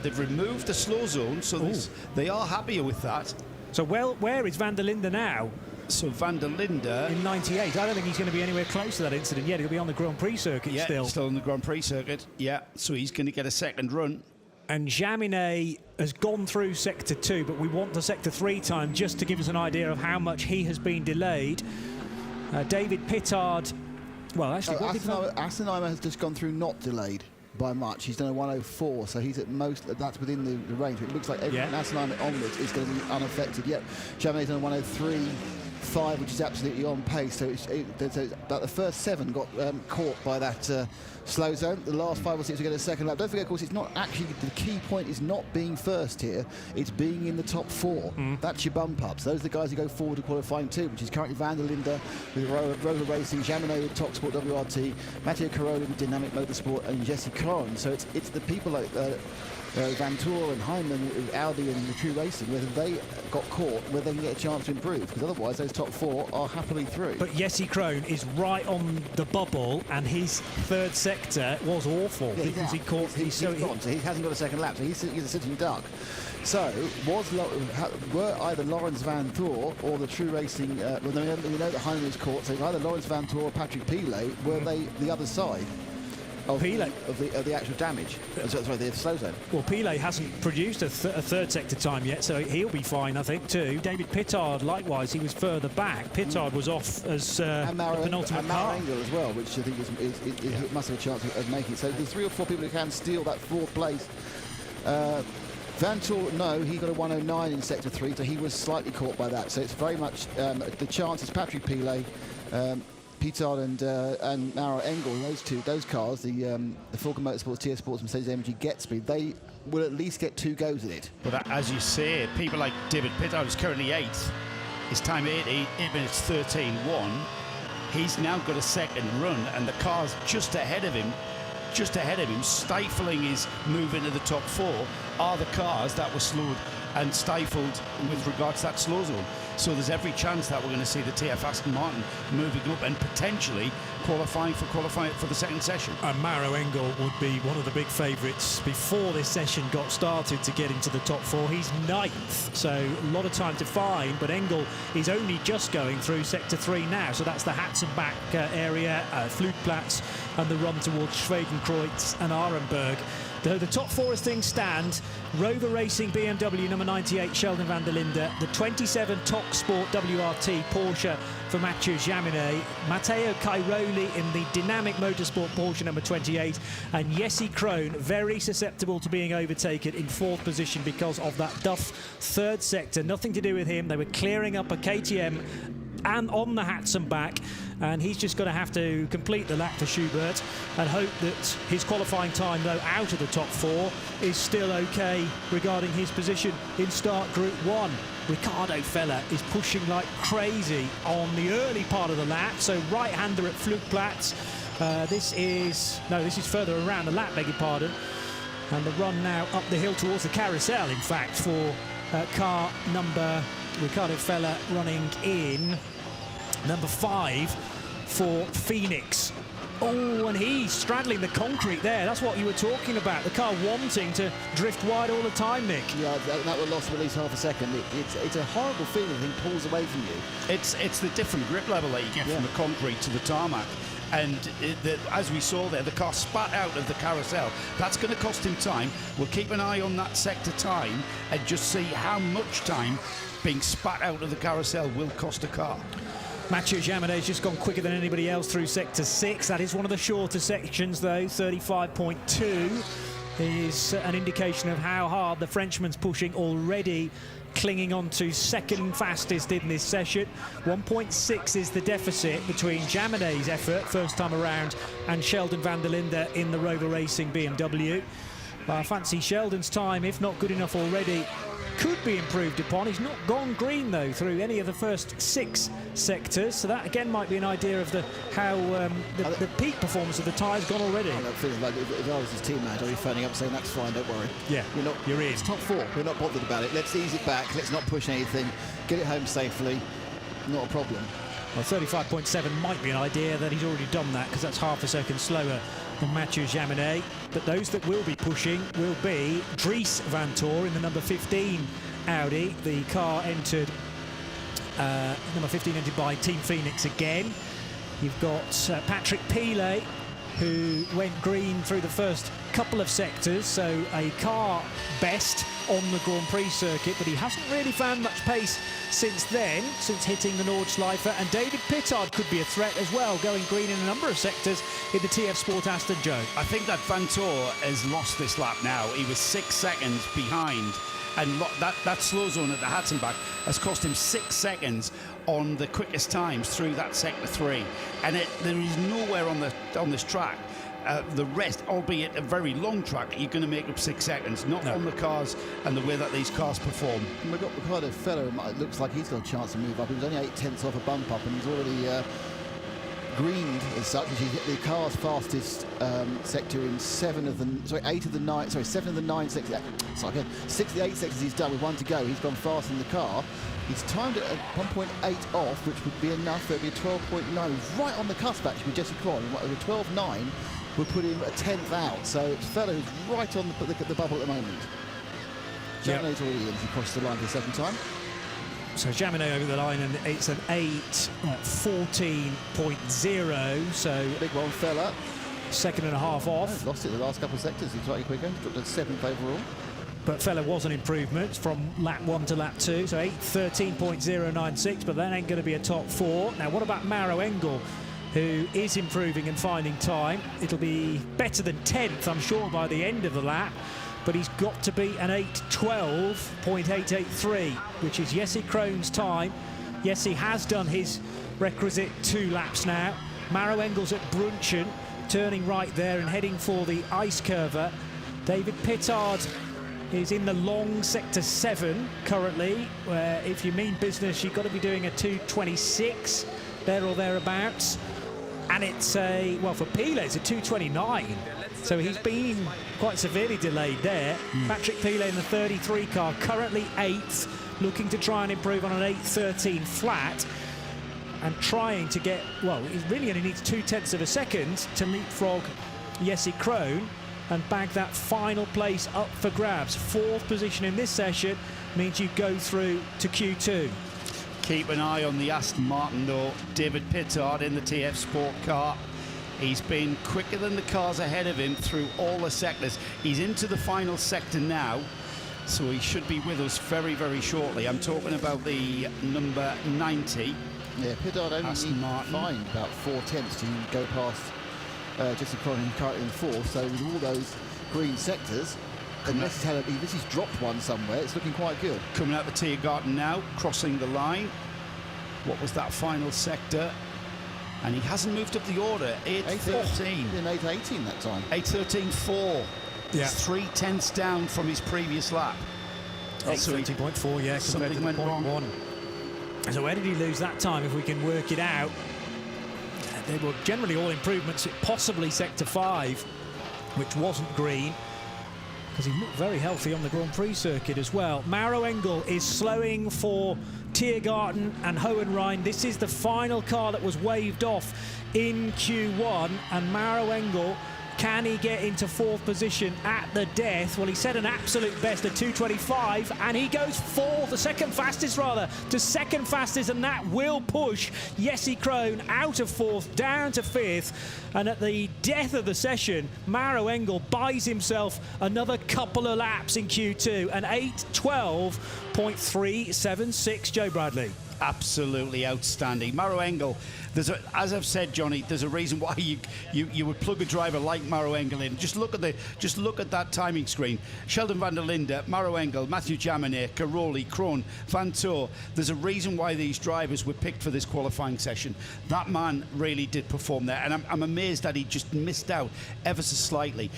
They've removed the slow zone, so they are happier with that. So where is van der Linde now? So van der Linde... in 98. I don't think he's going to be anywhere close to that incident yet. He'll be on the Grand Prix circuit still. Still on the Grand Prix circuit, yeah. So he's going to get a second run. And Jaminet has gone through sector 2, but we want the sector 3 time just to give us an idea of how much he has been delayed. David Pittard, well, actually, Aston Martin has just gone through not delayed by much. He's done a 104, so he's at most, that's within the range. It looks like everything Aston Martin onwards is going to be unaffected. Yet Jaminet's done a 103.5, which is absolutely on pace. So about the first 7 got caught by that slow zone. The last 5 or 6 are going to second lap. Don't forget, of course, it's not actually, the key point is not being first here, it's being in the top 4. That's your bump ups. Those are the guys who go forward to qualifying 2, which is currently Van der Linde with Rover Racing, Jaminet with TopSport WRT, Mateo Cairoli with Dynamic Motorsport, and Jesse Crone. So it's the people like Van Tour and Heinemann with Audi and the True Racing, whether they got caught, whether they can get a chance to improve, because otherwise those top 4 are happily through. But Jesse Crone is right on the bubble, and his third sector was awful because he caught. He hasn't got a second lap, so he's a sitting duck. So were either Lawrence Van Toor or the True Racing? Well, we know that Heinemann was caught, so either Lawrence Van Toor or Patrick Pilet, were they the other side of the actual damage? Sorry, the slow zone. Well, Pilet hasn't produced a third sector time yet, so he'll be fine, I think, too. David Pittard, likewise, he was further back. Pittard was off as the penultimate car. And Engel as well, which I think is must have a chance of making it. So there's 3 or 4 people who can steal that 4th place. Van Toor, no, he got a 109 in sector 3, so he was slightly caught by that. So it's very much the chance is Patrick Pilet, Pittard and Maro Engel, those cars, the Falken Motorsports, TS Sports, Mercedes-AMG get speed, they will at least get 2 goes at it. But as you say, people like David Pittard, who's currently 8th, his time 8 minutes 13.1. He's now got a second run, and the car's just ahead of him, stifling his move into the top 4, are the cars that were slowed and stifled with regards to that slow zone. So there's every chance that we're going to see the TF Aston Martin moving up and potentially qualifying for the second session. And Maro Engel would be one of the big favourites before this session got started to get into the top 4. He's 9th, so a lot of time to find, but Engel is only just going through sector 3 now, so that's the Hatzenbach area, Flutplatz, and the run towards Schwedenkreuz and Arenberg. The top four as things stand: Rover Racing BMW number 98 Sheldon van der Linde, the 27 Top Sport WRT Porsche for Mathieu Jaminet, Mateo Cairoli in the dynamic motorsport Porsche number 28, and Jesse Crone, very susceptible to being overtaken in fourth position because of that Duff third sector. Nothing to do with him. They were clearing up a KTM and on the Hatson back, and he's just going to have to complete the lap for Schubert and hope that his qualifying time, though out of the top four, is still okay regarding his position in start Group 1. Ricardo Feller is pushing like crazy on the early part of the lap, so right-hander at Flugplatz. This is further around the lap, beg your pardon, and the run now up the hill towards the carousel, in fact, for car number Ricardo Feller running in number 5 for Phoenix. Oh, and he's straddling the concrete there. That's what you were talking about. The car wanting to drift wide all the time, Nick. Yeah, that would lost at least half a second. It's a horrible feeling when it pulls away from you. It's the different grip level that you get from the concrete to the tarmac. And as we saw there, the car spat out of the carousel. That's going to cost him time. We'll keep an eye on that sector time and just see how much time being spat out of the carousel will cost a car. Mathieu Jaminet's just gone quicker than anybody else through Sector 6. That is one of the shorter sections, though. 35.2 is an indication of how hard the Frenchman's pushing already, clinging on to second fastest in this session. 1.6 is the deficit between Jaminet's effort, first time around, and Sheldon van der Linde in the Rover Racing BMW. I fancy Sheldon's time, if not good enough already, could be improved upon. He's not gone green, though, through any of the first 6 sectors, so that again might be an idea of how the peak performance of the tyre's gone already. I'm feeling like if I was his team manager, I'd be phoning up saying, that's fine, don't worry. Yeah, you're in. It's top 4. We're not bothered about it. Let's ease it back. Let's not push anything. Get it home safely. Not a problem. Well, 35.7 might be an idea that he's already done that, because that's half a second slower than Mathieu Jaminet. But those that will be pushing will be Dries Van Tor in the number 15 Audi. The car entered, number 15 entered by Team Phoenix again. You've got Patrick Pilet, who went green through the first couple of sectors, so a car best on the Grand Prix circuit, but he hasn't really found much pace since then, since hitting the Nordschleife. And David Pittard could be a threat as well, going green in a number of sectors in the TF Sport Aston, Joe. I think that Van Tor has lost this lap now. He was 6 seconds behind, and that slow zone at the Hatzenbach has cost him 6 seconds on the quickest times through that sector 3, and there is nowhere on this track, the rest, albeit a very long track, you're going to make up 6 seconds, not on the cars and the way that these cars perform. And we've got Ricardo Feller. It looks like he's got a chance to move up. He was only 8/10 off a bump up, and he's already greened as such. He's hit the car's fastest sector in 7 of the 9 sectors. Sorry, 6 of the 8 sectors he's done with 1 to go. He's gone fast in the car. He's timed it at 1.8 off, which would be enough. It would be 12.9. He's right on the cusp actually with Jesse Crone. With 12.9 would put him a 10th out. So it's Feller who's right on the bubble at the moment. Jaminet's already in. He crosses the line for the second time. So Jaminet over the line, and it's an 8.14.0. So big one, Feller. Second and a half off. Lost it the last couple of sectors. He's slightly quicker. Dropped to 7th overall. But Feller was an improvement from lap 1 to lap 2, so 8.13.096, but that ain't going to be a top 4. Now, what about Maro Engel, who is improving and finding time? It'll be better than 10th, I'm sure, by the end of the lap, but he's got to be an 8.12.883, which is Jesse Crone's time. Jesse has done his requisite 2 laps now. Maro Engel's at Brunchen, turning right there and heading for the ice curver. David Pittard is in the long sector 7 currently, where if you mean business, you've got to be doing a 2.26 there or thereabouts. And it's for Pilet, it's a 2.29. So he's been quite severely delayed there. Patrick Pilet in the 33 car, currently 8th, looking to try and improve on an 8.13 flat. And trying to get, he really only needs 0.2 of a second to leapfrog Jesse Crone and bag that final place up for grabs. 4th position in this session means you go through to Q2. Keep an eye on the Aston Martin, though. David Pittard in the TF Sport car. He's been quicker than the cars ahead of him through all the sectors. He's into the final sector now, so he should be with us very, very shortly. I'm talking about the number 90. Yeah, Piddard only Aston need Martin. find about 4/10 to go past Jesse Crone currently in fourth. So with all those green sectors, unless he's dropped one somewhere, it's looking quite good. Coming out the Tiergarten now, crossing the line. What was that final sector? And he hasn't moved up the order. 8:13. In 8:18 that time. 8:13.4. Yeah. It's 3/10 down from his previous lap. 8:30.4, yeah, compared something to the went wrong. 0.1. So where did he lose that time, if we can work it out? They were generally all improvements, possibly sector 5, which wasn't green, because he looked very healthy on the Grand Prix circuit as well. Mauro Engel is slowing for Tiergarten and Hohenrhein. This is the final car that was waved off in Q1, and Mauro Engel, can he get into fourth position at the death? Well, he set an absolute best of 2:25, and he goes fourth, the second fastest rather, to second fastest, and that will push Jesse Crone out of fourth, down to fifth. And at the death of the session, Mauro Engel buys himself another couple of laps in Q2, an 8:12.376, Joe Bradley. Absolutely outstanding. Mauro Engel, as I've said, Johnny, there's a reason why you would plug a driver like Mauro Engel in. Just look at that timing screen. Sheldon van der Linde, Mauro Engel, Matthew Jaminet, Cairoli, Crone, Vantoor. There's a reason why these drivers were picked for this qualifying session. That man really did perform there, and I'm amazed that he just missed out ever so slightly.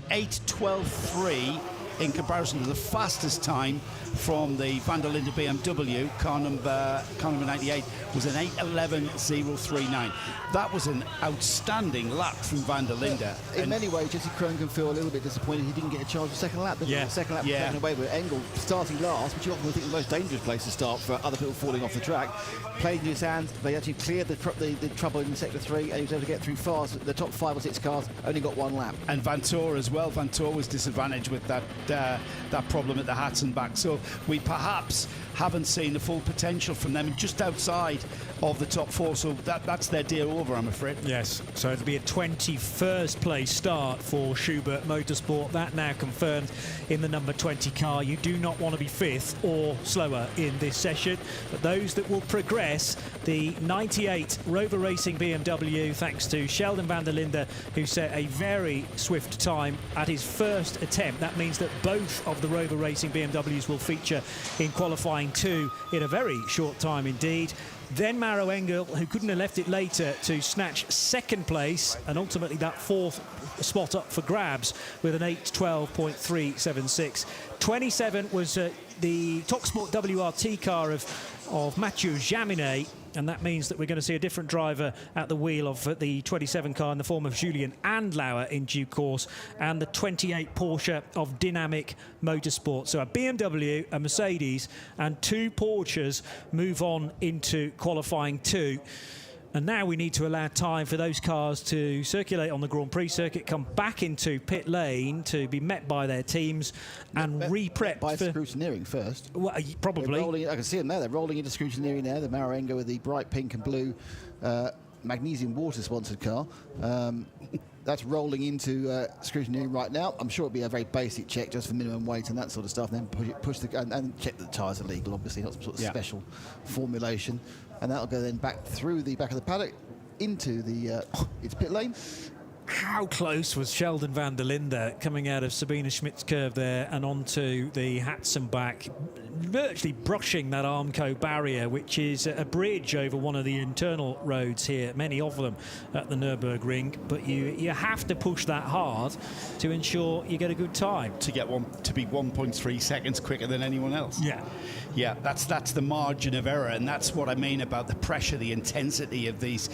8:12.3 in comparison to the fastest time from the Van der Linde BMW, car number 98, was an 8:11.039. That was an outstanding lap from Van der Linde. In many ways, Jesse Crone can feel a little bit disappointed he didn't get a chance for second lap. Yeah. The second lap was taken away with Engel starting last, which you often think is the most dangerous place to start for other people falling off the track. Played in his hands, they actually cleared the trouble in sector 3, and he was able to get through fast. The top 5 or 6 cars only got one lap. And Vantoor as well. Vantoor was disadvantaged with that problem at the Hatzenbach. So we perhaps haven't seen the full potential from them, and just outside of the top 4. So that's their deal over, I'm afraid. Yes, so it'll be a 21st place start for Schubert Motorsport. That now confirmed in the number 20 car. You do not want to be 5th or slower in this session, but those that will progress, the 98 Rover Racing BMW, thanks to Sheldon van der Linde, who set a very swift time at his first attempt. That means that both of the Rover Racing BMWs will feature in qualifying 2 in a very short time indeed. Then Mauro Engel, who couldn't have left it later to snatch second place, and ultimately that 4th spot up for grabs with an 8:12.376. 27 was the TalkSport WRT car of Mathieu Jaminet, and that means that we're going to see a different driver at the wheel of the 27 car in the form of Julian Andlauer in due course, and the 28 Porsche of Dynamic Motorsport. So a BMW, a Mercedes, and 2 Porsches move on into qualifying 2. And now we need to allow time for those cars to circulate on the Grand Prix circuit, come back into pit lane to be met by their teams and re-prep by for scrutineering first. Well, probably. I can see them there. They're rolling into scrutineering there. The Mauro Engel with the bright pink and blue magnesium water sponsored car. That's rolling into scrutineering right now. I'm sure it'll be a very basic check just for minimum weight and that sort of stuff, and then push the and check that the tyres are legal, obviously, not some sort of special formulation. And that'll go then back through the back of the paddock into the its pit lane. How close was Sheldon van der Linde coming out of Sabine Schmidt's curve there and onto the Hatzenbach, virtually brushing that Armco barrier, which is a bridge over one of the internal roads here, many of them at the Nürburgring. But you have to push that hard to ensure you get a good time. To get to be 1.3 seconds quicker than anyone else. Yeah, that's the margin of error, and that's what I mean about the pressure, the intensity of this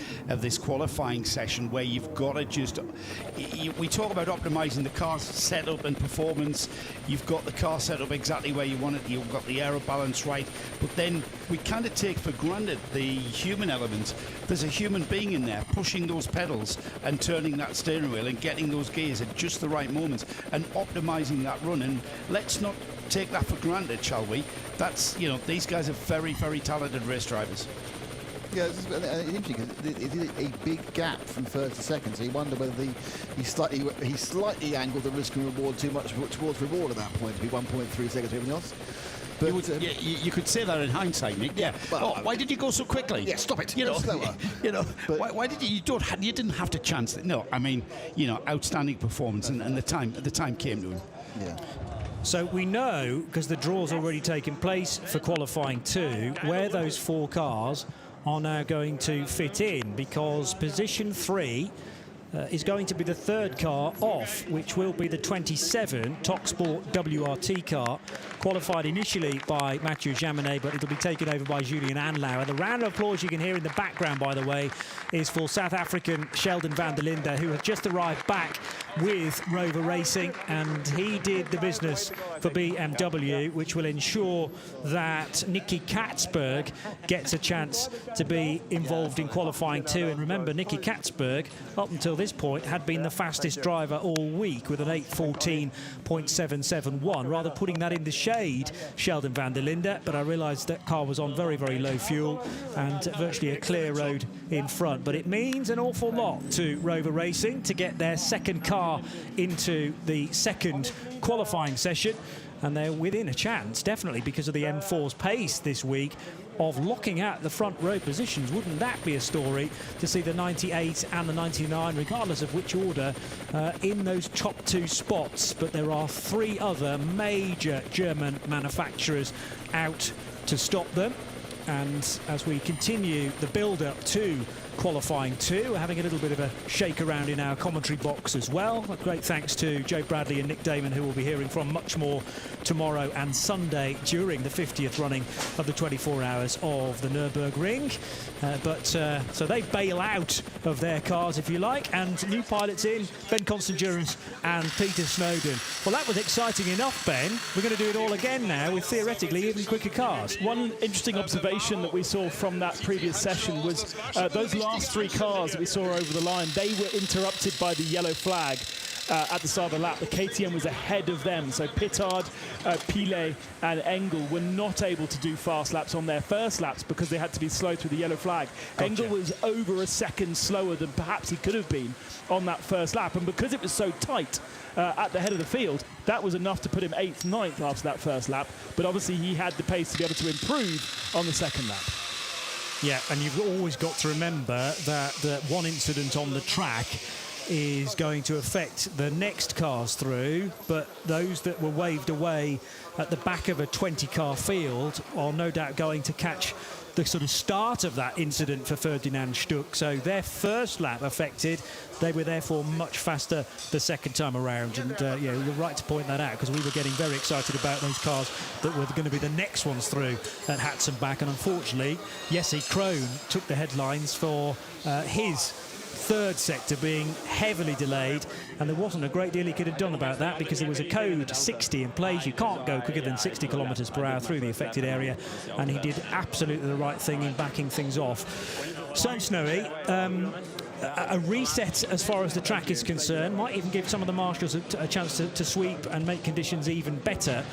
qualifying session, where you've got to just. We talk about optimizing the car's setup and performance. You've got the car set up exactly where you want it. You've got the aero balance right, but then we kind of take for granted the human element. There's a human being in there pushing those pedals and turning that steering wheel and getting those gears at just the right moments and optimizing that run. And let's not take that for granted, shall we? That's, these guys are very, very talented race drivers. Yeah, it's interesting because it is a big gap from third to second. So you wonder whether he slightly angled the risk and reward too much towards reward at that point to be 1.3 seconds to everything else. But you could say that in hindsight, Nick. Yeah. Well, why did you go so quickly? Yeah, stop it. You know, slower. You know, why did you? You didn't have to chance it. No, I mean, outstanding performance, and the time came to him. Yeah. So we know, because the draw's already taken place for qualifying 2, where those 4 cars are now going to fit in, because position 3 is going to be the 3rd car off, which will be the 27 TalkSport WRT car, qualified initially by Mathieu Jaminet, but it'll be taken over by Julian Anlauer. The round of applause you can hear in the background, by the way, is for South African Sheldon van der Linde, who has just arrived back with Rover Racing, and he did the business for BMW, which will ensure that Nicky Katzberg gets a chance to be involved in qualifying 2. And remember, Nicky Katzberg, up until this point, had been the fastest driver all week with an 8:14.771, rather putting that in the shade, Sheldon van der Linde, but I realised that car was on very, very low fuel and virtually a clear road in front. But it means an awful lot to Rover Racing to get their 2nd car into the 2nd qualifying session, and they're within a chance, definitely, because of the M4's pace this week, of locking out the front row positions. Wouldn't that be a story to see the 98 and the 99, regardless of which order, in those top 2 spots? But there are 3 other major German manufacturers out to stop them. And as we continue the build-up to qualifying 2, we're having a little bit of a shake around in our commentary box as well. A great thanks to Joe Bradley and Nick Damon, who we'll be hearing from much more tomorrow and Sunday during the 50th running of the 24 hours of the Nürburgring. So they bail out of their cars, if you like, and new pilots in, Ben Constanduras and Peter Snowden. Well, that was exciting enough, Ben. We're going to do it all again now with theoretically even quicker cars. One interesting observation that we saw from that previous session was those last 3 cars that we saw over the line, they were interrupted by the yellow flag at the start of the lap. The KTM was ahead of them, so Pittard, Pilet and Engel were not able to do fast laps on their first laps because they had to be slow through the yellow flag. Gotcha. Engel was over a second slower than perhaps he could have been on that first lap, and because it was so tight at the head of the field, that was enough to put him 8th, 9th after that first lap, but obviously he had the pace to be able to improve on the second lap. Yeah, and you've always got to remember that one incident on the track is going to affect the next cars through, but those that were waved away at the back of a 20-car field are no doubt going to catch the sort of start of that incident for Ferdinand Stuck. So their first lap affected, they were therefore much faster the second time around. And you're right to point that out, because we were getting very excited about those cars that were going to be the next ones through at Hatzenbach. And unfortunately, Jesse Crone took the headlines for his 3rd sector being heavily delayed, and there wasn't a great deal he could have done about that, because there was a code 60 in place. You can't go quicker than 60 kilometres per hour through the affected area, and he did absolutely the right thing in backing things off. So Snowy, a reset as far as the track is concerned might even give some of the marshals a chance to sweep and make conditions even better.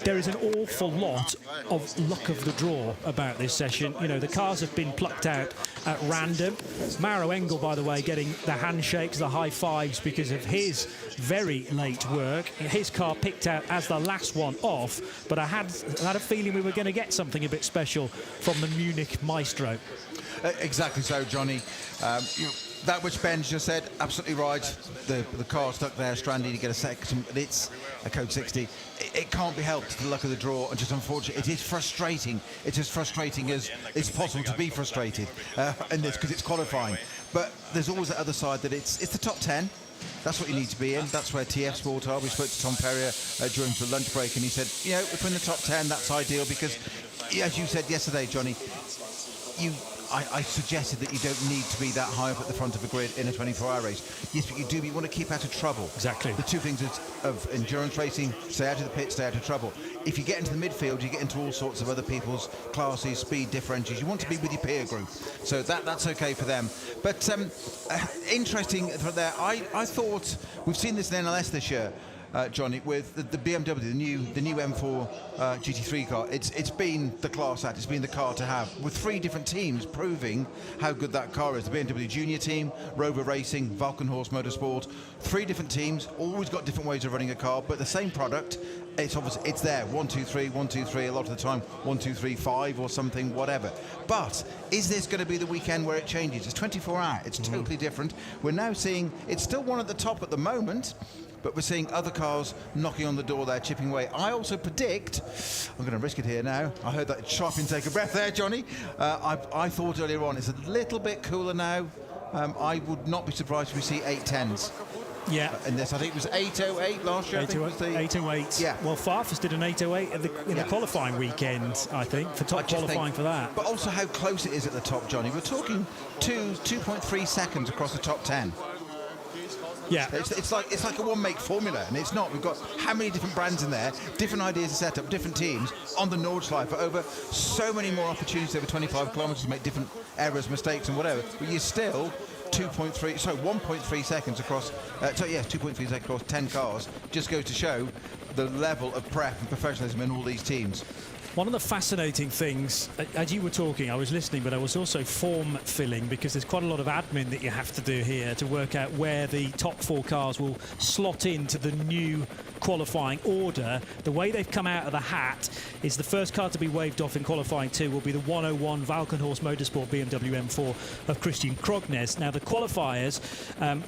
There is an awful lot of luck of the draw about this session. You know, the cars have been plucked out at random. Mauro Engel, by the way, getting the handshakes, the high fives because of his very late work. His car picked out as the last one off, but I had a feeling we were going to get something a bit special from the Munich Maestro. Exactly so, Johnny. That which Ben just said, absolutely right. The car stuck there, stranded, you get a second, it's a code 60. It can't be helped, the luck of the draw, and just unfortunate. It is frustrating. It's as frustrating as it's possible to be frustrated in this, because it's qualifying. But there's always the other side, that it's the top 10. That's what you need to be in. That's where TF Sport are. We spoke to Tom Perrier during the lunch break, and he said, if we're in the top 10, that's ideal, because, as you said yesterday, Johnny, I suggested that you don't need to be that high up at the front of the grid in a 24-hour race. Yes, but you do. But you want to keep out of trouble. Exactly. The two things of endurance racing: stay out of the pit, stay out of trouble. If you get into the midfield, you get into all sorts of other people's classes, speed differentials. You want to be with your peer group, so that's okay for them. But interesting there. I thought we've seen this in NLS this year. Johnny, with the BMW, the new M4 GT3 car. It's been the class act. It's been the car to have, with 3 different teams proving how good that car is. The BMW Junior team, Rover Racing, Falken Motorsport. 3 different teams, always got different ways of running a car, but the same product. It's obviously, it's there, 1, 2, 3, 1, 2, 3, a lot of the time, 1, 2, 3, 5 or something, whatever. But is this going to be the weekend where it changes? It's 24 hour, it's totally different. We're now seeing, it's still one at the top at the moment, but we're seeing other cars knocking on the door there, chipping away. I also predict, I'm going to risk it here now, I heard that sharp intake of breath there, Johnny. I thought earlier on, it's a little bit cooler now. I would not be surprised if we see 810s. Yeah. In this, I think it was 808 last year. 808. Yeah. Well, Farfus did an 808 in the qualifying weekend, I think, for top qualifying for that. But also how close it is at the top, Johnny. We're talking 2.3 seconds across the top 10. Yeah. It's like a one-make formula, and it's not. We've got how many different brands in there, different ideas of setup, different teams on the Nordschleife, over so many more opportunities over 25 kilometres to make different errors, mistakes, and whatever. But you're still 1.3 seconds across. 2.3 seconds across 10 cars. Just goes to show the level of prep and professionalism in all these teams. One of the fascinating things, as you were talking, I was listening, but I was also form filling, because there's quite a lot of admin that you have to do here to work out where the top 4 cars will slot into the new qualifying order. The way they've come out of the hat is the first car to be waved off in qualifying 2 will be the 101 Falkenhorst Motorsport BMW M4 of Christian Krognes. Now, the qualifiers,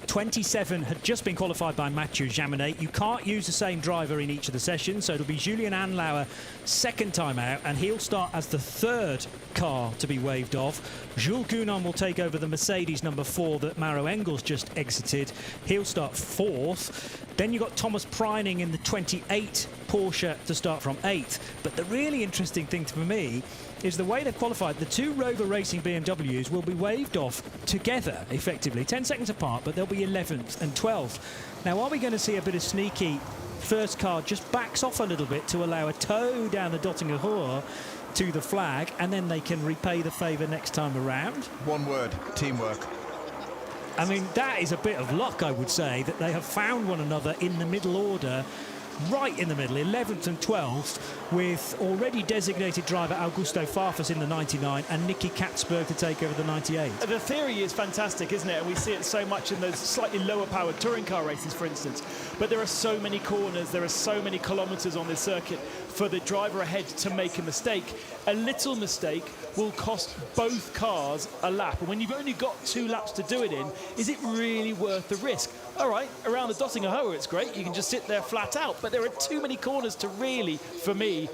27 had just been qualified by Mathieu Jaminet. You can't use the same driver in each of the sessions, so it'll be Julian Anlauer second time out, and he'll start as the 3rd car to be waved off. Jules Gounon will take over the Mercedes number 4 that Maro Engels just exited. He'll start 4th. Then you've got Thomas Preining in the 28 Porsche to start from 8th. But the really interesting thing for me is the way they've qualified. The 2 Rover Racing BMWs will be waved off together, effectively, 10 seconds apart, but they'll be 11th and 12th. Now, are we going to see a bit of sneaky? First car just backs off a little bit to allow a tow down the Dottinger Hohe to the flag, and then they can repay the favour next time around. One word: teamwork. I mean, that is a bit of luck, I would say, that they have found one another in the middle order, right in the middle, 11th and 12th, with already designated driver Augusto Farfus in the 99 and Nicky Katzberg to take over the 98. The theory is fantastic, isn't it? And we see it so much in those slightly lower powered touring car races, for instance. But there are so many corners, there are so many kilometres on this circuit for the driver ahead to make a mistake. A little mistake will cost both cars a lap. And when you've only got 2 laps to do it in, is it really worth the risk? All right, around the Dottinger Hohe, it's great. You can just sit there flat out. But there are too many corners to really, for me,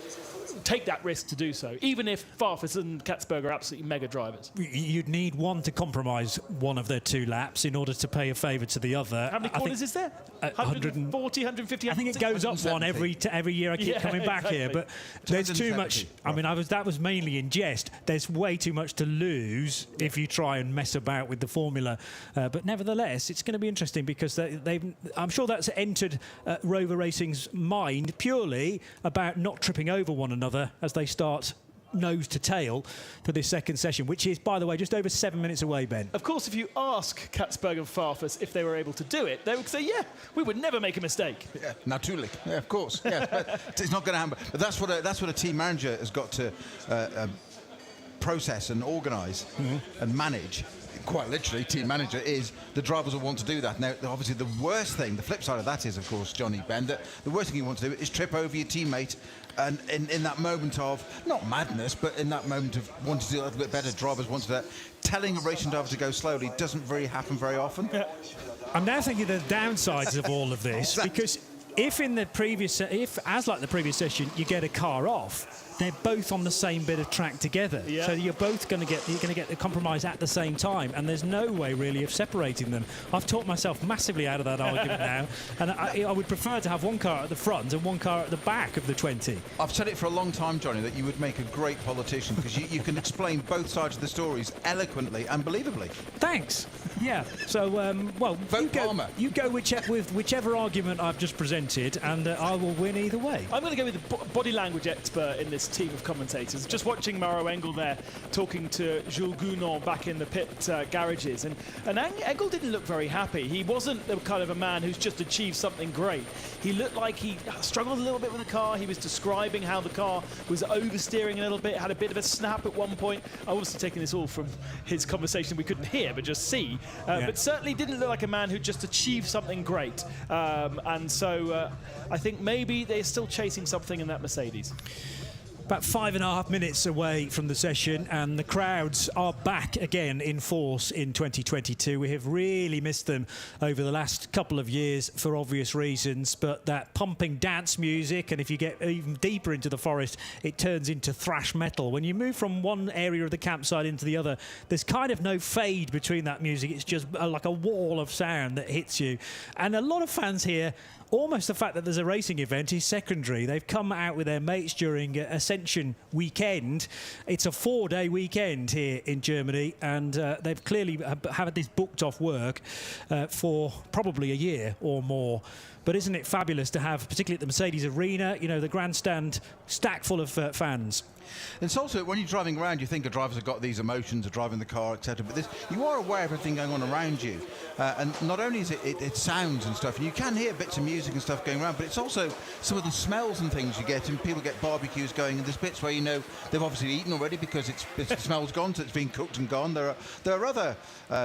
take that risk to do so, even if Farfus and Katzberg are absolutely mega drivers. You'd need one to compromise one of their 2 laps in order to pay a favour to the other. How many corners is there? 140, 150? I think it goes up one every year. I keep coming back here, but there's too much. I mean, that was mainly in jest. There's way too much to lose if you try and mess about with the formula. But nevertheless, it's going to be interesting, because I'm sure that's entered Rover Racing's mind purely about not tripping over one another as they start nose to tail for this second session, which is, by the way, just over 7 minutes away, Ben. Of course, if you ask Katzberg and Farfus if they were able to do it, they would say, yeah, we would never make a mistake. Yeah, naturally. Yeah, of course. Yeah, but it's not going to happen. But that's what a team manager has got to process and organise and manage. Quite literally, team manager is the drivers will want to do that. Now, obviously, the worst thing, the flip side of that is, of course, Johnny Ben, that the worst thing you want to do is trip over your teammate, and in that moment of, not madness, but in that moment of wanting to do a little bit better, drivers want to do that. Telling a racing driver to go slowly doesn't really happen very often. Yeah. I'm now thinking the downsides of all of this, because if like the previous session, you get a car off, they're both on the same bit of track together. Yeah. So you're going to get the compromise at the same time, and there's no way really of separating them. I've talked myself massively out of that argument now, and I would prefer to have one car at the front and one car at the back of the 20. I've said it for a long time, Johnny, that you would make a great politician, because you can explain both sides of the stories eloquently and believably. Thanks. Yeah. So, Palmer. You go with whichever argument I've just presented, and I will win either way. I'm going to go with the body language expert in this this team of commentators. Just watching Mauro Engel there talking to Jules Gounon back in the pit garages, and Engel didn't look very happy. He wasn't the kind of a man who's just achieved something great. He looked like he struggled a little bit with the car. He was describing how the car was oversteering a little bit, had a bit of a snap at one point. I'm obviously taking this all from his conversation we couldn't hear but just see. But certainly didn't look like a man who just achieved something great. And so I think maybe they're still chasing something in that Mercedes. About 5.5 minutes away from the session, and the crowds are back again in force in 2022. We have really missed them over the last couple of years for obvious reasons, but that pumping dance music, and if you get even deeper into the forest, it turns into thrash metal. When you move from one area of the campsite into the other, there's kind of no fade between that music. It's just like a wall of sound that hits you. And a lot of fans here, almost the fact that there's a racing event is secondary. They've come out with their mates during Ascension weekend. It's a 4-day weekend here in Germany, and they've clearly had this booked off work for probably a year or more. But isn't it fabulous to have, particularly at the Mercedes Arena, you know, the grandstand stacked full of fans? It's also, when you're driving around, you think the drivers have got these emotions of driving the car, etc. But you are aware of everything going on around you. And not only is it sounds and stuff, and you can hear bits of music and stuff going around, but it's also some of the smells and things you get, and people get barbecues going, and there's bits where you know they've obviously eaten already because the smell's gone, so it's been cooked and gone. There are other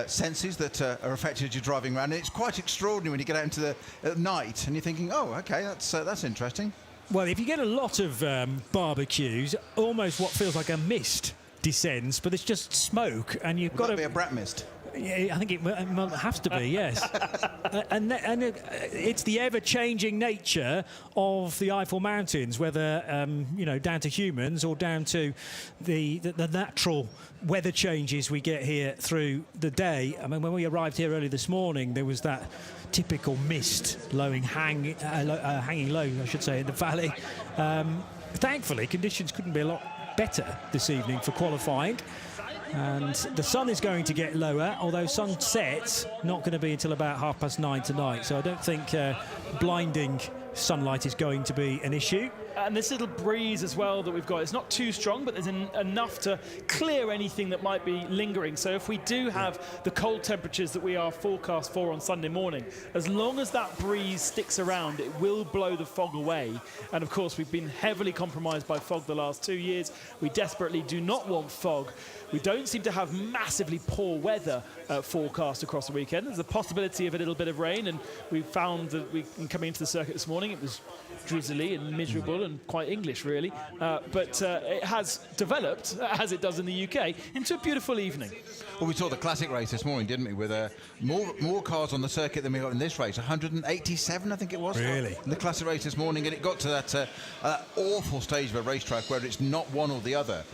senses that are affected as you're driving around, and it's quite extraordinary when you get out into the at night, and you're thinking, oh, okay, that's interesting. Well, if you get a lot of barbecues, almost what feels like a mist descends, but it's just smoke, and you've got to be a brat mist. Yeah, I think it has to be, yes. and it's the ever-changing nature of the Eifel Mountains, whether you know, down to humans or down to the natural weather changes we get here through the day. I mean, when we arrived here early this morning, there was that typical mist hanging low, I should say, in the valley. Thankfully, conditions couldn't be a lot better this evening for qualifying. And the sun is going to get lower, although sunset's not going to be until about 9:30 tonight. So I don't think blinding sunlight is going to be an issue. And this little breeze as well that we've got, it's not too strong, but there's enough to clear anything that might be lingering. So if we do have the cold temperatures that we are forecast for on Sunday morning, as long as that breeze sticks around, it will blow the fog away. And of course, we've been heavily compromised by fog the last 2 years. We desperately do not want fog. We don't seem to have massively poor weather forecast across the weekend. There's a possibility of a little bit of rain, and we found that coming into the circuit this morning, it was drizzly and miserable and quite English, really. But it has developed, as it does in the UK, into a beautiful evening. Well, we saw the classic race this morning, didn't we, with more cars on the circuit than we got in this race. 187, I think it was. Really? In the classic race this morning, and it got to that awful stage of a racetrack where it's not one or the other.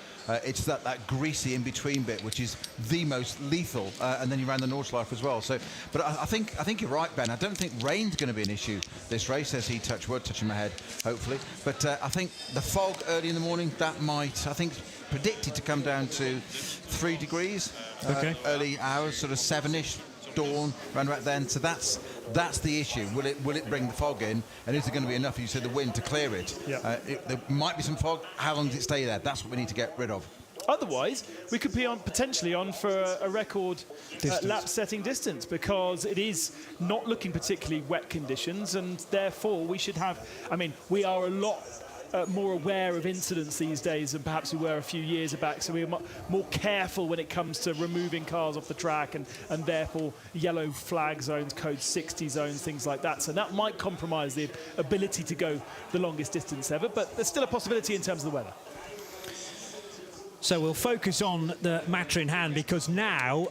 It's that greasy in-between bit, which is the most lethal, and then you ran the Nordschleife as well. So, but I think you're right, Ben. I don't think rain's going to be an issue this race, as he touched wood, touching my head, hopefully. But I think the fog early in the morning, that might, I think, predicted to come down to 3 degrees. Early hours, sort of 7-ish. Dawn, around about then. So that's the issue. Will it bring the fog in, and is there going to be enough, you said, the wind to clear it? Yeah. There might be some fog. How long does it stay there? That's what we need to get rid of. Otherwise, we could be potentially on for a record lap-setting distance, because it is not looking particularly wet conditions, and therefore we should have. I mean, we are a lot more aware of incidents these days than perhaps we were a few years back, so we're more careful when it comes to removing cars off the track, and therefore yellow flag zones, code 60 zones, things like that. So that might compromise the ability to go the longest distance ever, but there's still a possibility in terms of the weather. So we'll focus on the matter in hand, because now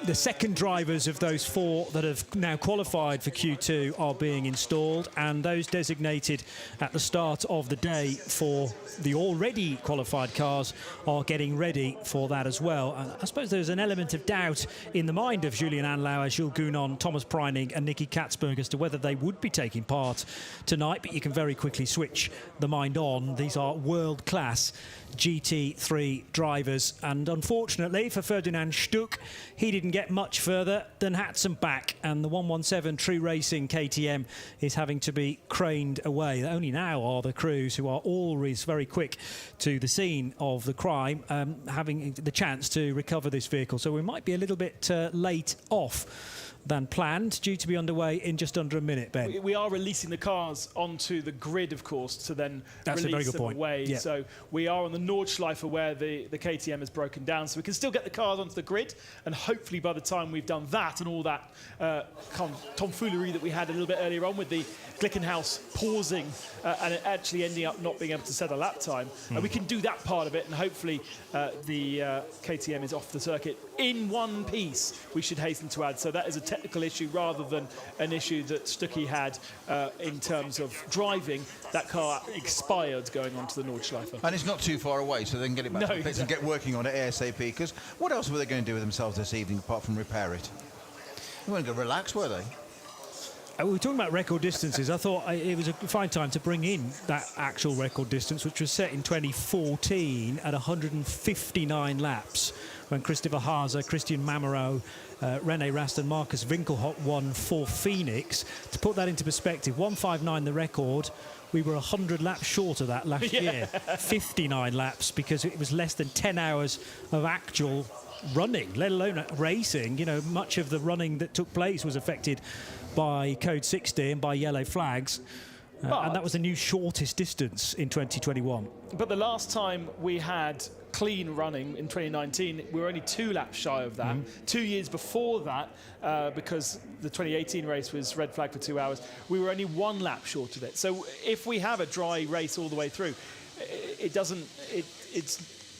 the second drivers of those 4 that have now qualified for Q2 are being installed, and those designated at the start of the day for the already qualified cars are getting ready for that as well. And I suppose there's an element of doubt in the mind of Julian Anlauer, Jules Gounon, Thomas Preining and Nicky Katzberg as to whether they would be taking part tonight, but you can very quickly switch the mind on. These are world-class GT3 drivers, and unfortunately for Ferdinand Stuck, he didn't get much further than Hatzenbach, and the 117 True Racing KTM is having to be craned away. Only now are the crews, who are always very quick to the scene of the crime, having the chance to recover this vehicle. So we might be a little bit late off than planned, due to be underway in just under a minute, Ben. We are releasing the cars onto the grid, of course, to then release them away. Yeah. So we are on the Nordschleife where the KTM is broken down, so we can still get the cars onto the grid, and hopefully by the time we've done that and all that tomfoolery that we had a little bit earlier on with the Glickenhaus pausing and it actually ending up not being able to set a lap time, we can do that part of it, and hopefully the KTM is off the circuit in one piece, we should hasten to add. So that is a technical issue rather than an issue that Stuckey had in terms of driving. That car expired going onto the Nordschleife. And it's not too far away, so they can get it back to the pits and get working on it ASAP, because what else were they going to do with themselves this evening apart from repair it? They weren't going to relax, were they? We were talking about record distances. I thought it was a fine time to bring in that actual record distance, which was set in 2014 at 159 laps, when Christopher Haase, Christian Mamero, René Rast and Marcus Winkelhock won for Phoenix. To put that into perspective, 159 the record. We were 100 laps short of that last year. 59 laps, because it was less than 10 hours of actual running, let alone racing. You know, much of the running that took place was affected by Code 60 and by yellow flags. And that was the new shortest distance in 2021. But the last time we had clean running in 2019, we were only 2 laps shy of that. 2 years before that, because the 2018 race was red flag for 2 hours, we were only 1 lap short of it. So if we have a dry race all the way through,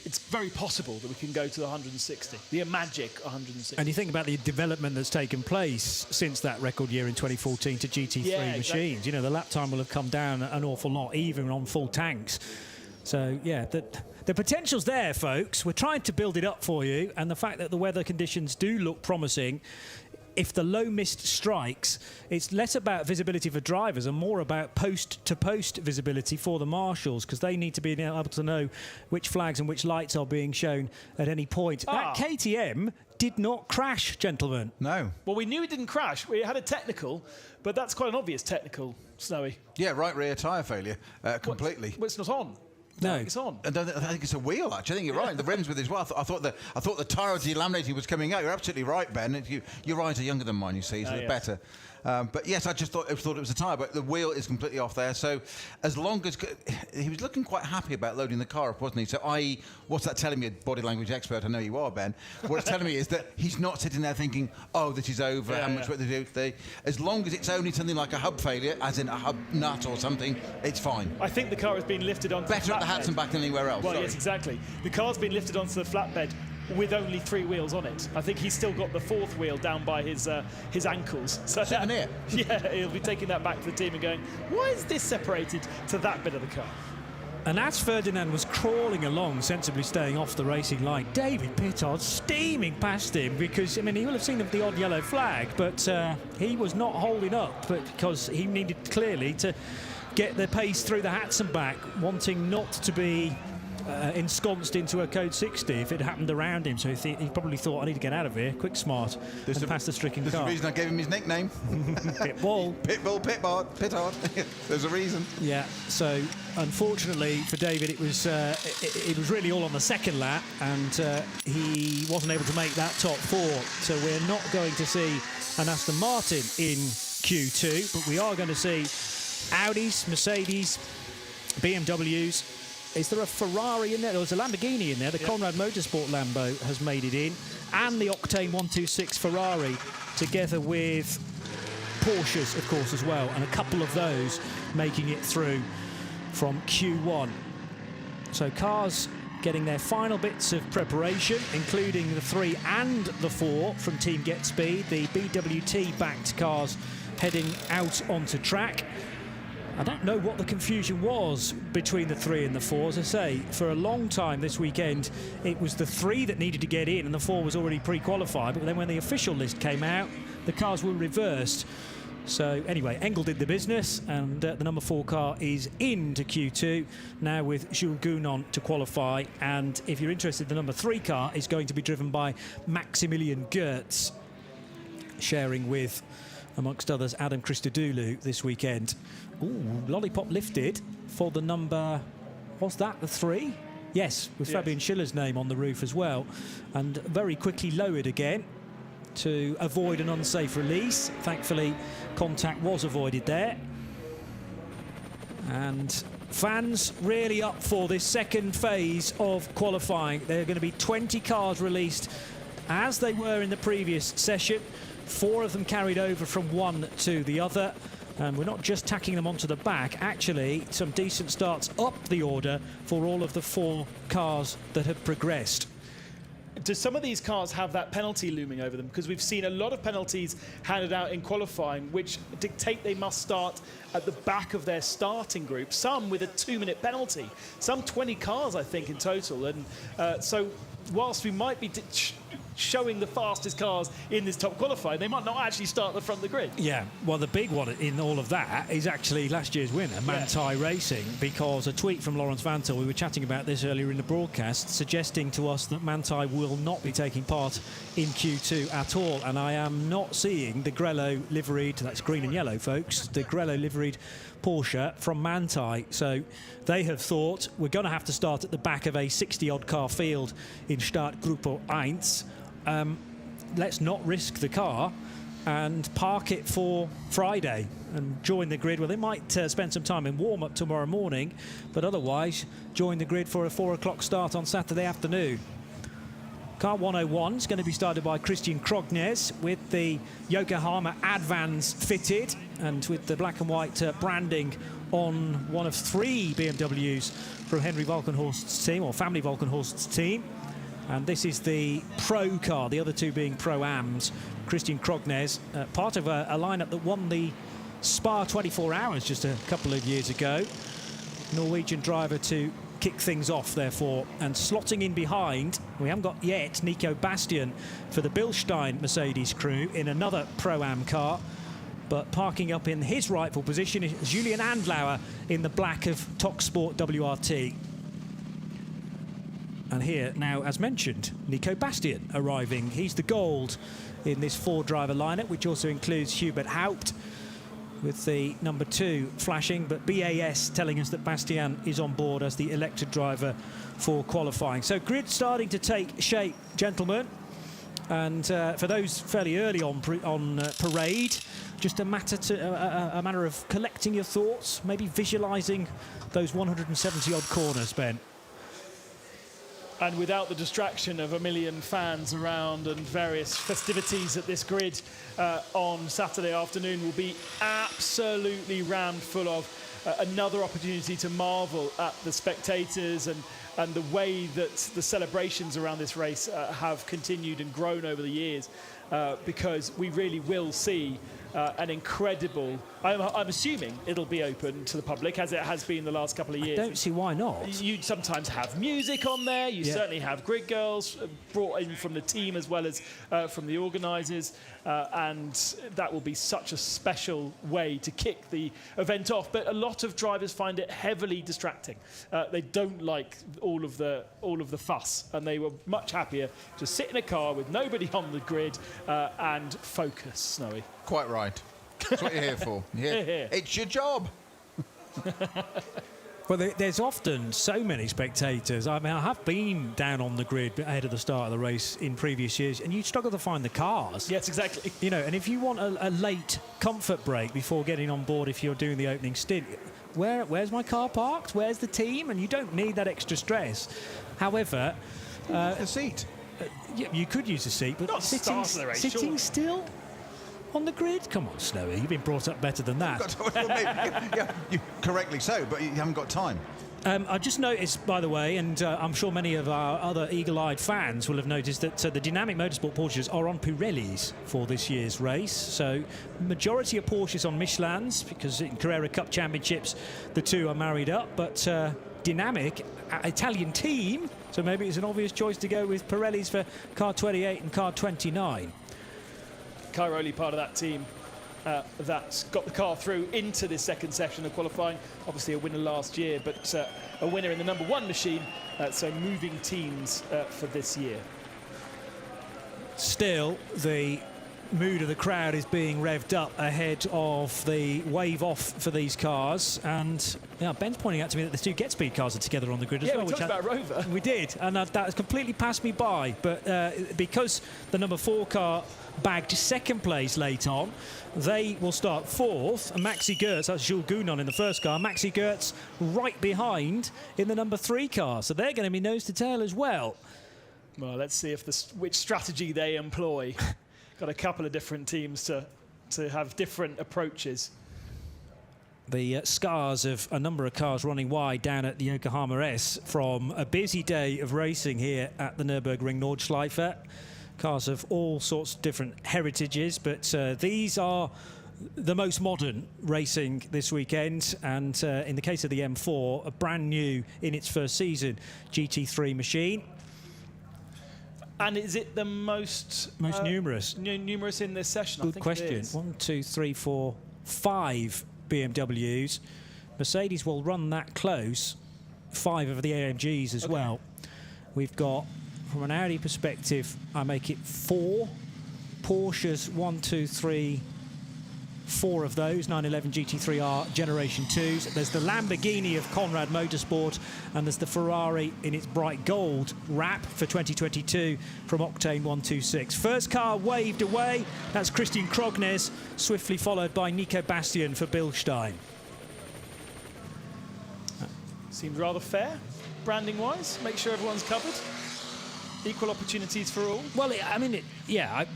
it's very possible that we can go to the 160, the magic 160. And you think about the development that's taken place since that record year in 2014 to GT3 machines. You know, the lap time will have come down an awful lot, even on full tanks. So, yeah, the potential's there, folks. We're trying to build it up for you, and the fact that the weather conditions do look promising. If the low mist strikes, it's less about visibility for drivers and more about post-to-post visibility for the marshals, because they need to be able to know which flags and which lights are being shown at any point. That KTM did not crash, gentlemen. No. Well, we knew it didn't crash. We had a technical, but that's quite an obvious technical, Snowy. Yeah, right rear tyre failure, completely. Well, it's not on. No, it's on. I think it's a wheel, actually. I think you're right. The rims with it as well. I thought the tyre delaminating was coming out. You're absolutely right, Ben. Your eyes are younger than mine, you see, so they're better. But yes, I just thought it was a tyre, but the wheel is completely off there. So as long as he was looking quite happy about loading the car up, wasn't he? So what's that telling me, a body language expert? I know you are, Ben. What it's telling me is that he's not sitting there thinking, oh, this is over. How much work to do? As long as it's only something like a hub failure, as in a hub nut or something, it's fine. I think the car has been lifted onto better at the Hatzenbach than anywhere else. Well, yes, exactly. The car's been lifted onto the flatbed with only 3 wheels on it. I think he's still got the 4th wheel down by his ankles. So here. Yeah, he'll be taking that back to the team and going, why is this separated to that bit of the car? And as Ferdinand was crawling along, sensibly staying off the racing line, David Pittard steaming past him, because, I mean, he will have seen the odd yellow flag, but he was not holding up, but because he needed clearly to get the pace through the Hatzenbach, wanting not to be ensconced into a Code 60 if it happened around him. So he probably thought, I need to get out of here, quick, smart, and pass the stricken car. There's a reason I gave him his nickname. Pitbull. Pitbull, Pittard. There's a reason. Yeah, so unfortunately for David, it was really all on the second lap, and he wasn't able to make that top 4. So we're not going to see an Aston Martin in Q2, but we are going to see Audis, Mercedes, BMWs. Is there a Ferrari in there? There's a Lamborghini in there. The Conrad Motorsport Lambo has made it in. And the Octane 126 Ferrari, together with Porsches, of course, as well. And a couple of those making it through from Q1. So cars getting their final bits of preparation, including the 3 and the 4 from Team Get Speed. The BWT-backed cars heading out onto track. I don't know what the confusion was between the 3 and the 4. As I say, for a long time this weekend, it was the 3 that needed to get in, and the 4 was already pre-qualified. But then when the official list came out, the cars were reversed. So anyway, Engel did the business, and the number 4 car is into Q2 now with Jules Gounon to qualify. And if you're interested, the number 3 car is going to be driven by Maximilian Goertz, sharing with, amongst others, Adam Christodoulou this weekend. Ooh, lollipop lifted for the number, what's that, the 3? Yes, with Fabian Schiller's name on the roof as well, and very quickly lowered again to avoid an unsafe release. Thankfully, contact was avoided there. And fans really up for this second phase of qualifying. There are going to be 20 cars released as they were in the previous session. 4 of them carried over from one to the other. And we're not just tacking them onto the back. Actually, some decent starts up the order for all of the 4 cars that have progressed. Do some of these cars have that penalty looming over them? Because we've seen a lot of penalties handed out in qualifying which dictate they must start at the back of their starting group, some with a 2-minute penalty, some 20 cars, I think, in total. And so whilst we might be showing the fastest cars in this top qualifying, they might not actually start at the front of the grid. Yeah, well, the big one in all of that is actually last year's winner, Manthey Racing, because a tweet from Lawrence Vantel, we were chatting about this earlier in the broadcast, suggesting to us that Manthey will not be taking part in Q2 at all. And I am not seeing the Grello liveried, that's green and yellow, folks, the Grello liveried Porsche from Manthey. So they have thought we're going to have to start at the back of a 60-odd car field in Startgruppe 1. Let's not risk the car and park it for Friday and join the grid. Well, they might spend some time in warm-up tomorrow morning, but otherwise join the grid for a 4 o'clock start on Saturday afternoon. Car 101 is going to be started by Christian Krognes with the Yokohama Advance fitted and with the black and white branding on one of 3 BMWs from Henry Valkenhorst's team, or family Valkenhorst's team. And this is the Pro car, the other 2 being Pro-Ams. Christian Krognes, part of a lineup that won the Spa 24 Hours just a couple of years ago. Norwegian driver to kick things off, therefore. And slotting in behind, we haven't got yet Nico Bastian for the Bilstein Mercedes crew in another Pro-Am car. But parking up in his rightful position is Julian Andlauer in the black of Toksport WRT. And here now, as mentioned, Nico Bastian arriving. He's the gold in this 4-driver lineup, which also includes Hubert Haupt with the number 2 flashing. But BAS telling us that Bastian is on board as the elected driver for qualifying. So grid starting to take shape, gentlemen. And for those fairly early on parade, just a matter of collecting your thoughts, maybe visualising those 170-odd corners, Ben. And without the distraction of a million fans around and various festivities at this grid on Saturday afternoon, will be absolutely rammed full of another opportunity to marvel at the spectators and the way that the celebrations around this race have continued and grown over the years, because we really will see an incredible... I'm assuming it'll be open to the public, as it has been the last couple of years. I don't see why not. You sometimes have music on there. You certainly have grid girls brought in from the team as well as from the organisers. And that will be such a special way to kick the event off. But a lot of drivers find it heavily distracting. They don't like all of the fuss, and they were much happier to sit in a car with nobody on the grid and focus, Snowy. Quite right. That's what you're here for. Yeah. It's your job. Well, there's often so many spectators. I mean, I have been down on the grid ahead of the start of the race in previous years, and you struggle to find the cars. Yes, exactly. You know, and if you want a late comfort break before getting on board, if you're doing the opening stint, where's my car parked? Where's the team? And you don't need that extra stress. However... a seat. You could use a seat, but not sitting still on the grid? Come on, Snowy, you've been brought up better than that. You correctly so, but you haven't got time. I just noticed, by the way, and I'm sure many of our other eagle-eyed fans will have noticed that the Dynamic Motorsport Porsches are on Pirellis for this year's race. So majority of Porsches on Michelins, because in Carrera Cup Championships the 2 are married up, but Dynamic, Italian team, so maybe it's an obvious choice to go with Pirellis for car 28 and car 29. Cairoli part of that team. that's got the car through into this second session of qualifying. Obviously a winner last year, but a winner in the number 1 machine, so moving teams for this year. Still, the mood of the crowd is being revved up ahead of the wave off for these cars, and Ben's pointing out to me that the 2 Get Speed cars are together on the grid as well. We talked about Rover. We did, and that has completely passed me by, but because the number 4 car bagged second place late on, they will start 4th, and Maxi Gertz, that's Jules Gounon in the first car, Maxi Gertz right behind in the number 3 car, so they're going to be nose to tail as well. Well, let's see if which strategy they employ. Got a couple of different teams to have different approaches. The scars of a number of cars running wide down at the Yokohama S from a busy day of racing here at the Nürburgring Nordschleife. Cars of all sorts of different heritages, but these are the most modern racing this weekend, and in the case of the M4, a brand new in its first season GT3 machine. And is it the most numerous? Numerous in this session? Good I think question. It is. 1, 2, 3, 4, 5 BMWs. Mercedes will run that close. 5 of the AMGs as well. We've got, from an Audi perspective, I make it 4. Porsches, 1, 2, 3, 4 of those 911 GT3R Generation 2s. There's the Lamborghini of Conrad Motorsport, and there's the Ferrari in its bright gold wrap for 2022 from Octane 126. First car waved away. That's Christian Krognes, swiftly followed by Nico Bastian for Bilstein. Seems rather fair, branding-wise. Make sure everyone's covered. Equal opportunities for all. Well,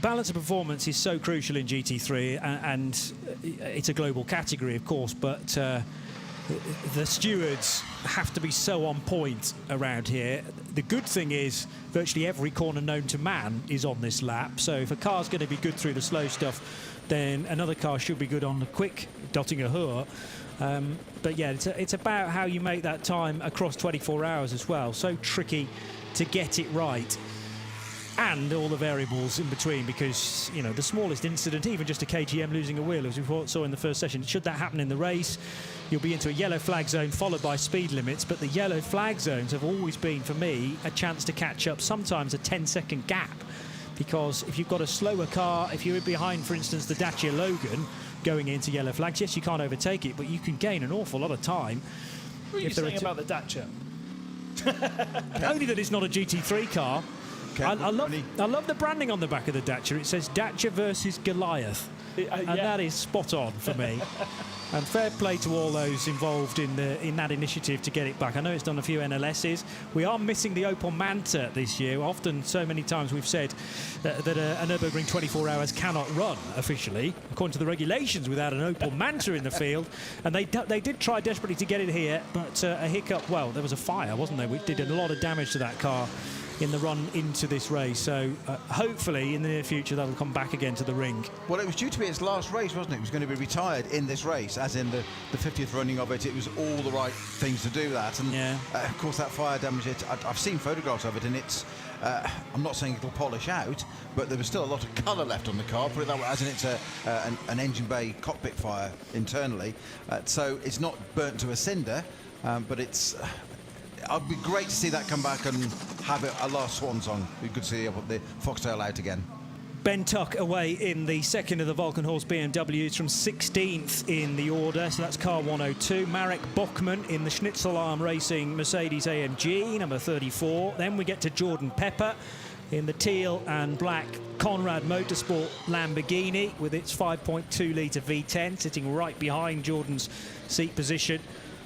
balance of performance is so crucial in GT3, and it's a global category, of course, but the stewards have to be so on point around here. The good thing is virtually every corner known to man is on this lap, so if a car's going to be good through the slow stuff, then another car should be good on the quick, dotting a hoor. But yeah, it's about how you make that time across 24 hours as well. So tricky to get it right, and all the variables in between, because the smallest incident, even just a KTM losing a wheel, as we saw in the first session, should that happen in the race, you'll be into a yellow flag zone followed by speed limits. But the yellow flag zones have always been, for me, a chance to catch up, sometimes a 10-second gap, because if you've got a slower car, if you're behind, for instance, the Dacia Logan going into yellow flags, yes, you can't overtake it, but you can gain an awful lot of time. What are you saying about the Dacia? Only that it's not a GT3 car. I love the branding on the back of the Dacia. It says Dacia versus Goliath, and that is spot on for me. And fair play to all those involved in that initiative to get it back. I know it's done a few NLSs. We are missing the Opel Manta this year. Often, so many times we've said that a Nürburgring 24 hours cannot run officially, according to the regulations, without an Opel Manta in the field. And they did try desperately to get it here, but a hiccup. Well, there was a fire, wasn't there? We did a lot of damage to that car in the run into this race, so hopefully in the near future that'll come back again to the ring. Well, it was due to be its last race, wasn't it? It was going to be retired in this race, as in the 50th running of it. It was all the right things to do that, and of course that fire damage. I've seen photographs of it, and it's I'm not saying it'll polish out, but there was still a lot of colour left on the car, put it that way, as in it's an engine bay cockpit fire internally, so it's not burnt to a cinder, but it's it'd be great to see that come back and have it a last swan song. We could see the foxtail out again. Ben Tuck away in the second of the Falkenhorst BMWs from 16th in the order, so that's car 102. Marek Bockman in the Schnitzelarm Racing Mercedes-AMG, number 34. Then we get to Jordan Pepper in the teal and black Conrad Motorsport Lamborghini with its 5.2-litre V10, sitting right behind Jordan's seat position.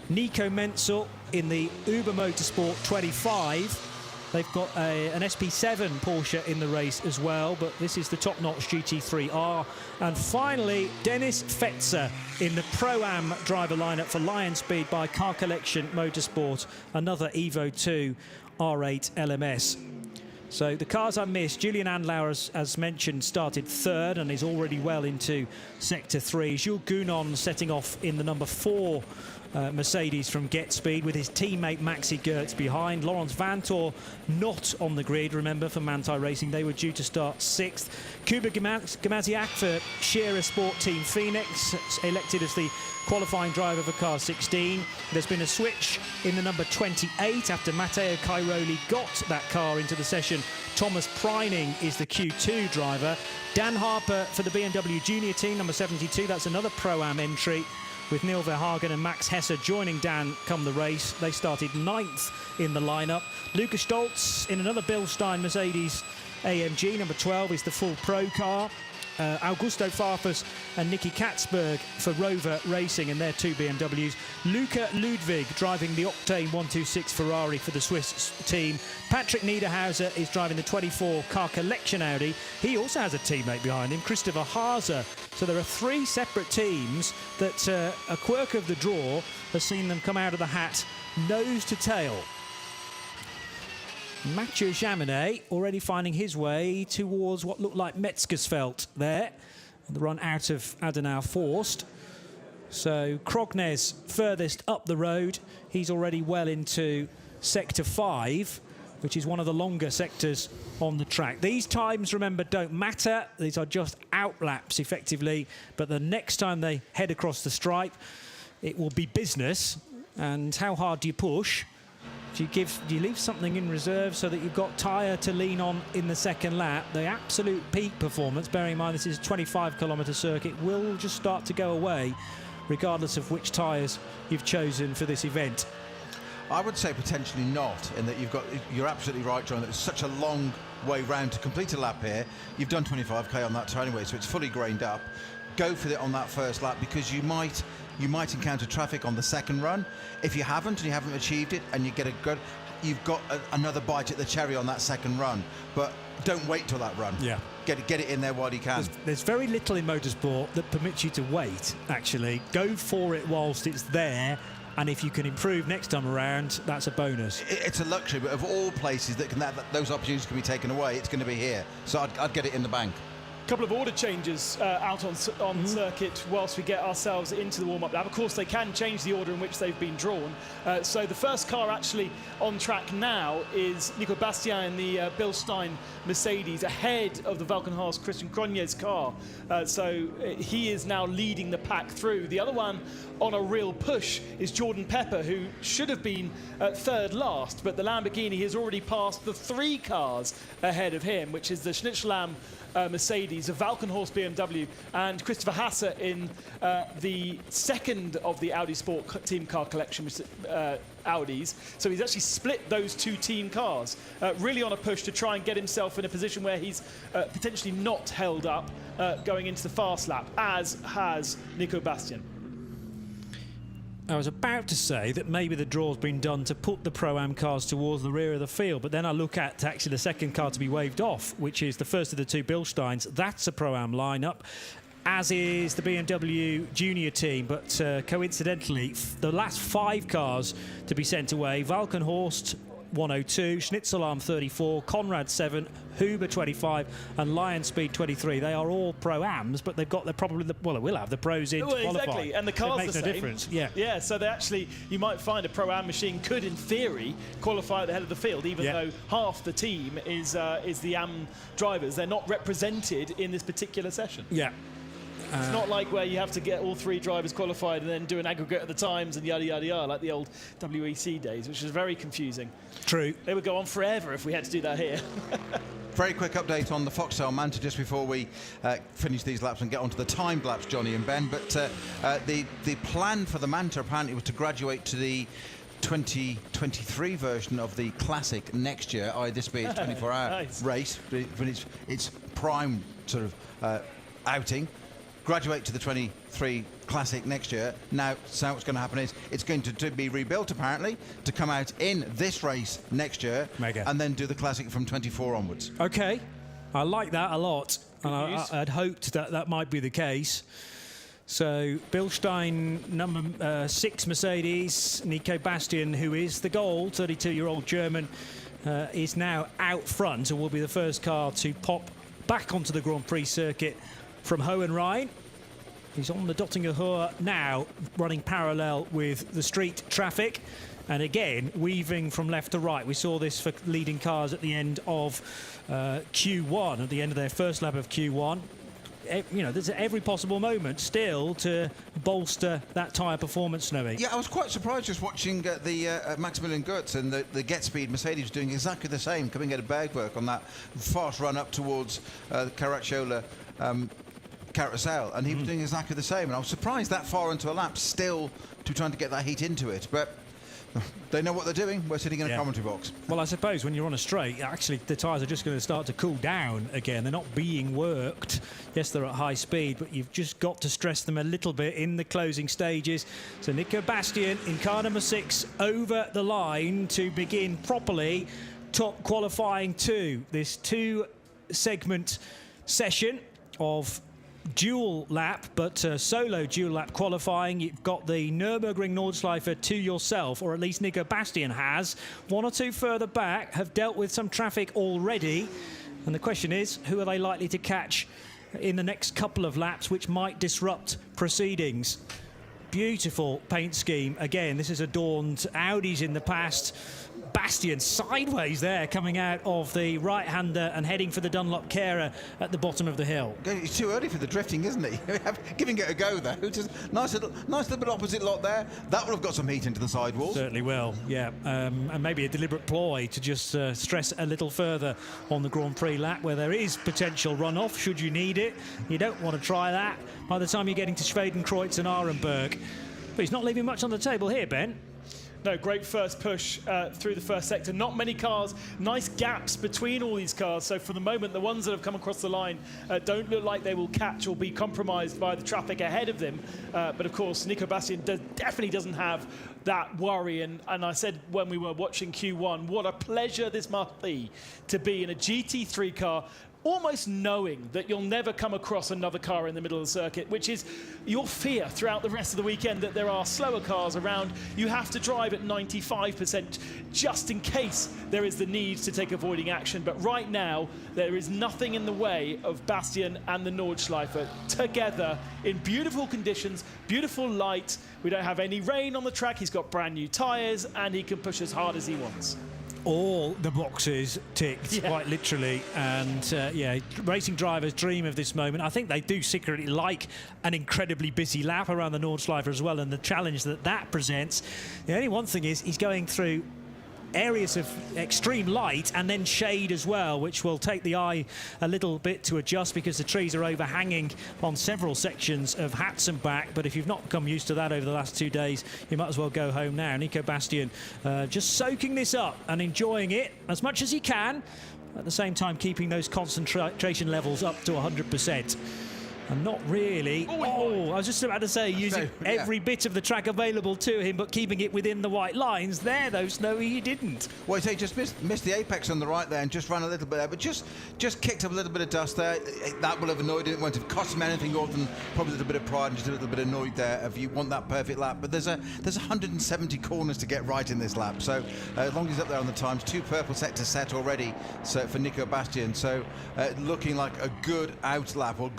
Nico Menzel in the Uber Motorsport 25. They've got an SP7 Porsche in the race as well, but this is the top-notch GT3R. And finally, Dennis Fetzer in the Pro-Am driver lineup for Lion Speed by Car Collection Motorsport, another Evo 2 R8 LMS. So the cars I missed, Julian Andlauer, as mentioned, started third and is already well into Sector 3. Jules Gounon setting off in the number 4 Mercedes from Get Speed with his teammate Maxi Gertz behind. Laurens Vanthoor not on the grid, remember, for Manta Racing. They were due to start 6th. Kuba Gamaziak for Shearer Sport Team Phoenix, elected as the qualifying driver for car 16. There's been a switch in the number 28 after Mateo Cairoli got that car into the session. Thomas Preining is the Q2 driver. Dan Harper for the BMW Junior Team, number 72. That's another Pro-Am entry, with Neil Verhagen and Max Hesse joining Dan come the race. They started 9th in the lineup. Lucas Stoltz in another Bilstein Mercedes-AMG, number 12, is the full pro car. Augusto Farfus and Nicky Katzberg for Rover Racing and their 2 BMWs. Luca Ludwig driving the Octane 126 Ferrari for the Swiss team. Patrick Niederhauser is driving the 24 Car Collection Audi. He also has a teammate behind him, Christopher Haase. So there are 3 separate teams that a quirk of the draw has seen them come out of the hat nose to tail. Mathieu Jaminet already finding his way towards what looked like Metzgersfeld there. The run out of Adenauer forced. So Krognes furthest up the road. He's already well into Sector 5, which is one of the longer sectors on the track. These times, remember, don't matter. These are just outlaps, effectively. But the next time they head across the stripe, it will be business. And how hard do you push? Do you leave something in reserve so that you've got tyre to lean on in the second lap? The absolute peak performance, bearing in mind this is a 25-kilometre circuit, will just start to go away, regardless of which tyres you've chosen for this event. I would say potentially not, in that you're absolutely right, John. It's such a long way round to complete a lap here. You've done 25k on that tyre anyway, so it's fully grained up. Go for it on that first lap, because you might encounter traffic on the second run. If you haven't and you haven't achieved it and you get you've got another bite at the cherry on that second run. But don't wait till that run. Yeah. Get it in there while you can. There's very little in motorsport that permits you to wait, actually. Go for it whilst it's there, and if you can improve next time around, that's a bonus. It's a luxury, but of all places that those opportunities can be taken away, it's going to be here. So I'd get it in the bank. Couple of order changes out on circuit whilst we get ourselves into the warm-up lap. Of course, they can change the order in which they've been drawn. So the first car actually on track now is Nico Bastian in the Bilstein Mercedes, ahead of the Falkenhaus Christian Crone's car. So he is now leading the pack through. The other one on a real push is Jordan Pepper, who should have been third last, but the Lamborghini has already passed the 3 cars ahead of him, which is the Schnitzelam Mercedes, a Falkenhorst BMW, and Christopher Hasse in the second of the Audi Sport Team Car Collection Audis. So he's actually split those 2 team cars, really on a push to try and get himself in a position where he's potentially not held up going into the fast lap, as has Nico Bastian. I was about to say that maybe the draw's been done to put the Pro-Am cars towards the rear of the field, but then I look at actually the second car to be waved off, which is the first of the 2 Bilsteins. That's a Pro-Am lineup, as is the BMW Junior Team. But coincidentally, the last 5 cars to be sent away: Falkenhorst 102, Schnitzelam 34, Conrad 7, Huber 25, and Lion Speed 23. They are all Pro-Ams, but they've got they will have the pros in to qualify. Exactly, and the cars makes the no same. difference. Yeah. Yeah. So they actually, you might find a Pro-Am machine could, in theory, qualify at the head of the field, even though half the team is the AM drivers. They're not represented in this particular session. Yeah. It's not like where you have to get all 3 drivers qualified and then do an aggregate of the times and yada yada yada, like the old WEC days, which is very confusing. True. They would go on forever if we had to do that here. Very quick update on the Foxtail Manta just before we finish these laps and get onto the timed laps, Johnny and Ben. But the plan for the Manta apparently was to graduate to the 2023 version of the Classic next year, this be a 24-hour Nice. race, when its prime sort of outing. Graduate to the 23 Classic next year. Now, so what's going to happen is it's going to be rebuilt, apparently, to come out in this race next year. Mega. And then do the Classic from 24 onwards. Okay, I like that a lot, and I'd hoped that might be the case. So Bilstein number 6 Mercedes, Nico Bastian, who is the gold, 32-year-old German, is now out front and will be the first car to pop back onto the Grand Prix circuit from Hohenrhein. He's on the Dottinger Hohe now, running parallel with the street traffic. And again, weaving from left to right. We saw this for leading cars at the end of Q1, at the end of their first lap of Q1. You know, there's every possible moment still to bolster that tyre performance, Snowy. Yeah, I was quite surprised just watching the Maximilian Goetz and the Get Speed Mercedes doing exactly the same, coming out of Bergwerk on that fast run up towards the Caracciola carousel, and he was doing exactly the same. And I was surprised that far into a lap still to trying to get that heat into it. But they know what they're doing. We're sitting in a commentary box. Well, I suppose when you're on a straight, actually the tyres are just going to start to cool down again. They're not being worked. Yes, they're at high speed, but you've just got to stress them a little bit in the closing stages. So Nico Bastian in car number 6 over the line to begin properly top qualifying 2. This 2-segment session of dual lap, but solo dual lap qualifying. You've got the Nürburgring Nordschleife to yourself, or at least Nico Bastian has. 1 or 2 further back have dealt with some traffic already, and the question is, who are they likely to catch in the next couple of laps, which might disrupt proceedings? Beautiful paint scheme. Again, this has adorned Audis in the past. Bastian sideways there, coming out of the right-hander and heading for the Dunlop carer at the bottom of the hill. He's too early for the drifting, isn't he? Giving it a go there. Just nice little bit opposite lot there. That will have got some heat into the sidewalls. Certainly will, yeah. And maybe a deliberate ploy to just stress a little further on the Grand Prix lap where there is potential runoff should you need it. You don't want to try that by the time you're getting to Schwedenkreuz and Arenberg. But he's not leaving much on the table here, Ben. No, great first push through the first sector. Not many cars, nice gaps between all these cars. So for the moment, the ones that have come across the line don't look like they will catch or be compromised by the traffic ahead of them. But of course, Nico Bastian definitely doesn't have that worry. And I said when we were watching Q1, what a pleasure this must be to be in a GT3 car, almost knowing that you'll never come across another car in the middle of the circuit, which is your fear throughout the rest of the weekend, that there are slower cars around. You have to drive at 95% just in case there is the need to take avoiding action. But right now, there is nothing in the way of Bastian and the Nordschleife together in beautiful conditions, beautiful light. We don't have any rain on the track. He's got brand new tyres, and he can push as hard as he wants. All the boxes ticked, quite literally, and racing drivers dream of this moment. I think they do secretly like an incredibly busy lap around the Nordschleife as well, and the challenge that presents. The only one thing is he's going through areas of extreme light and then shade as well, which will take the eye a little bit to adjust because the trees are overhanging on several sections of Hatzenbach. But if you've not become used to that over the last 2 days, you might as well go home now. Nico Bastian just soaking this up and enjoying it as much as he can, at the same time keeping those concentration levels up to 100%. And not really. I was just about to say, using every bit of the track available to him, but keeping it within the white lines. There, though, Snowy, he didn't. Well, he just missed the apex on the right there and just ran a little bit there, but just kicked up a little bit of dust there. That will have annoyed him. It won't have cost him anything more than probably a little bit of pride and just a little bit annoyed there if you want that perfect lap. But there's 170 corners to get right in this lap. So as long as he's up there on the times, 2 purple sectors set already for Nico Bastian. So looking like a good out lap, or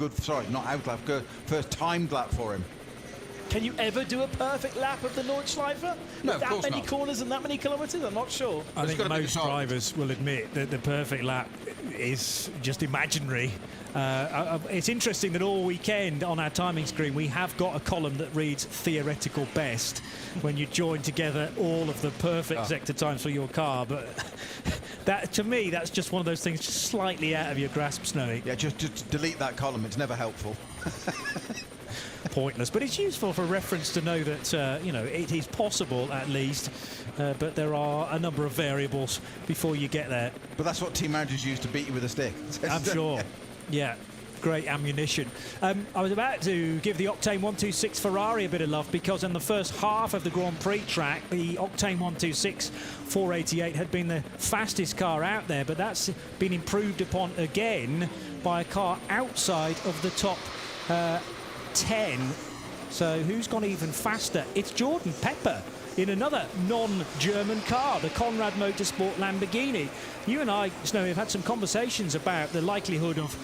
not out lap, good first timed lap for him. Can you ever do a perfect lap of the Nordschleife? No, of that course many not. corners and that many kilometres? I'm not sure. I think most drivers will admit that the perfect lap is just imaginary. It's interesting that all weekend on our timing screen we have got a column that reads theoretical best when you join together all of the perfect sector times for your car, but that, to me, that's just one of those things just slightly out of your grasp, Snowy. Yeah, just delete that column. It's never helpful. Pointless, but it's useful for reference to know that it is possible at least, but there are a number of variables before you get there. But that's what team managers use to beat you with a stick. I'm sure. Yeah, great ammunition. I was about to give the Octane 126 Ferrari a bit of love because in the first half of the Grand Prix track, the Octane 126 488 had been the fastest car out there, but that's been improved upon again by a car outside of the top 10. So who's gone even faster? It's Jordan Pepper in another non-German car, the Conrad Motorsport Lamborghini. You and I, Snowy, have had some conversations about the likelihood of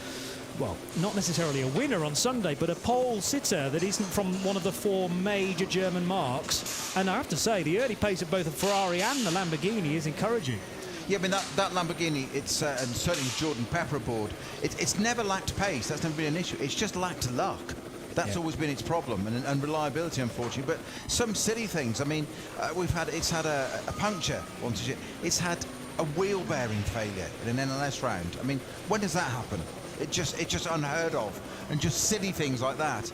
well, not necessarily a winner on Sunday, but a pole sitter that isn't from one of the 4 major German marques. And I have to say, the early pace of both the Ferrari and the Lamborghini is encouraging. Yeah, I mean, that Lamborghini, it's and certainly Jordan Pepper aboard, it's never lacked pace. That's never been an issue. It's just lacked luck. That's always been its problem, and reliability, unfortunately. But some silly things. I mean, it's had a puncture once. It's had a wheel bearing failure in an NLS round. I mean, when does that happen? It's just unheard of, and just silly things like that.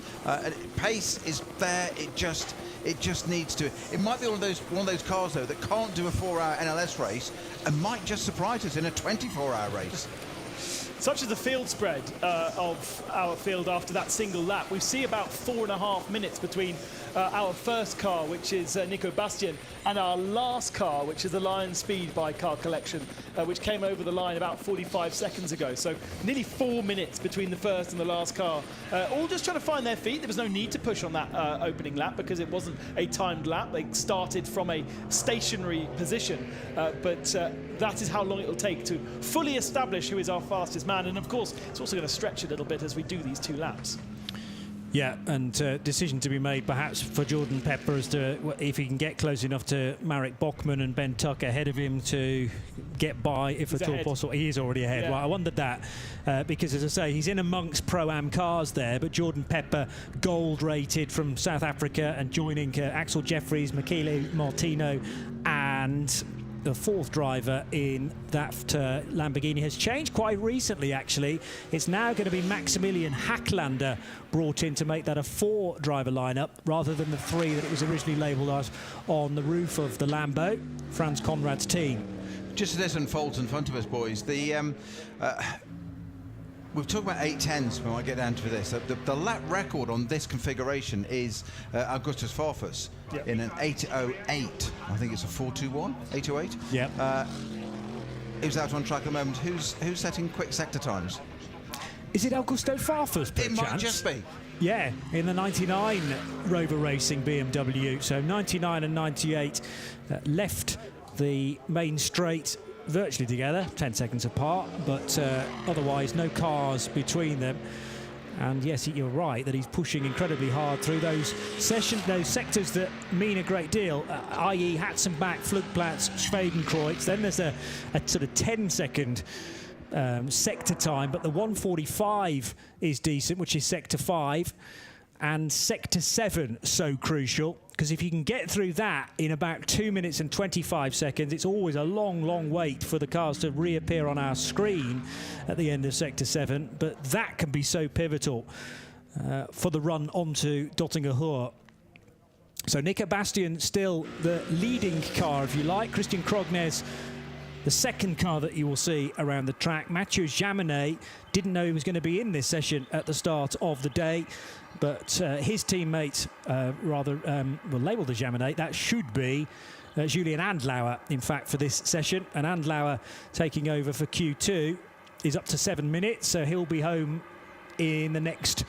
Pace is there. It just needs to. It might be one of those cars though that can't do a 4-hour NLS race and might just surprise us in a 24-hour race. Such as the field spread of our field after that single lap. We see about 4.5 minutes between our first car, which is Nico Bastian, and our last car, which is the Lion Speed by Car Collection, which came over the line about 45 seconds ago. So nearly 4 minutes between the first and the last car. All just trying to find their feet. There was no need to push on that opening lap because it wasn't a timed lap. They started from a stationary position, but that is how long it will take to fully establish who is our fastest man. And of course, it's also going to stretch a little bit as we do these 2 laps. Yeah, and decision to be made perhaps for Jordan Pepper as to if he can get close enough to Marek Bachmann and Ben Tuck ahead of him to get by, if at all possible. He is already ahead. Yeah. Well, I wondered that because, as I say, he's in amongst Pro-Am cars there, but Jordan Pepper, gold rated from South Africa, and joining Axel Jeffries, Michele Martino, and the 4th driver in that Lamborghini has changed quite recently, actually. It's now going to be Maximilian Hacklander brought in to make that a 4-driver lineup rather than the 3 that it was originally labelled as on the roof of the Lambo, Franz Conrad's team. Just as this unfolds in front of us, boys, we've talked about 810s when I get down to this. The lap record on this configuration is Augustus Farfus in an 808. I think it's a 421, 808. Yeah. Who's out on track at the moment? Who's setting quick sector times? Is it Augusto Farfus, per It might chance? just be. Yeah, in the 99 Rover Racing BMW. So 99 and 98 left the main straight virtually together, 10 seconds apart, but otherwise no cars between them. And yes, you're right that he's pushing incredibly hard through those sectors that mean a great deal, i.e. Hatzenbach, Flugplatz, Schwedenkreuz. Then there's a sort of 10-second sector time, but the 1:45 is decent, which is sector 5, and sector 7 so crucial, because if you can get through that in about 2 minutes and 25 seconds, it's always a long wait for the cars to reappear on our screen at the end of sector 7, but that can be so pivotal for the run onto Dottinger Hohe. So Nico Bastian still the leading car, if you like. Christian Krognes, the second car that you will see around the track. Mathieu Jaminet didn't know he was going to be in this session at the start of the day, but his teammate, labelled as Jaminet, that should be Julian Andlauer, in fact, for this session. And Andlauer taking over for Q2 is up to 7 minutes, so he'll be home in the next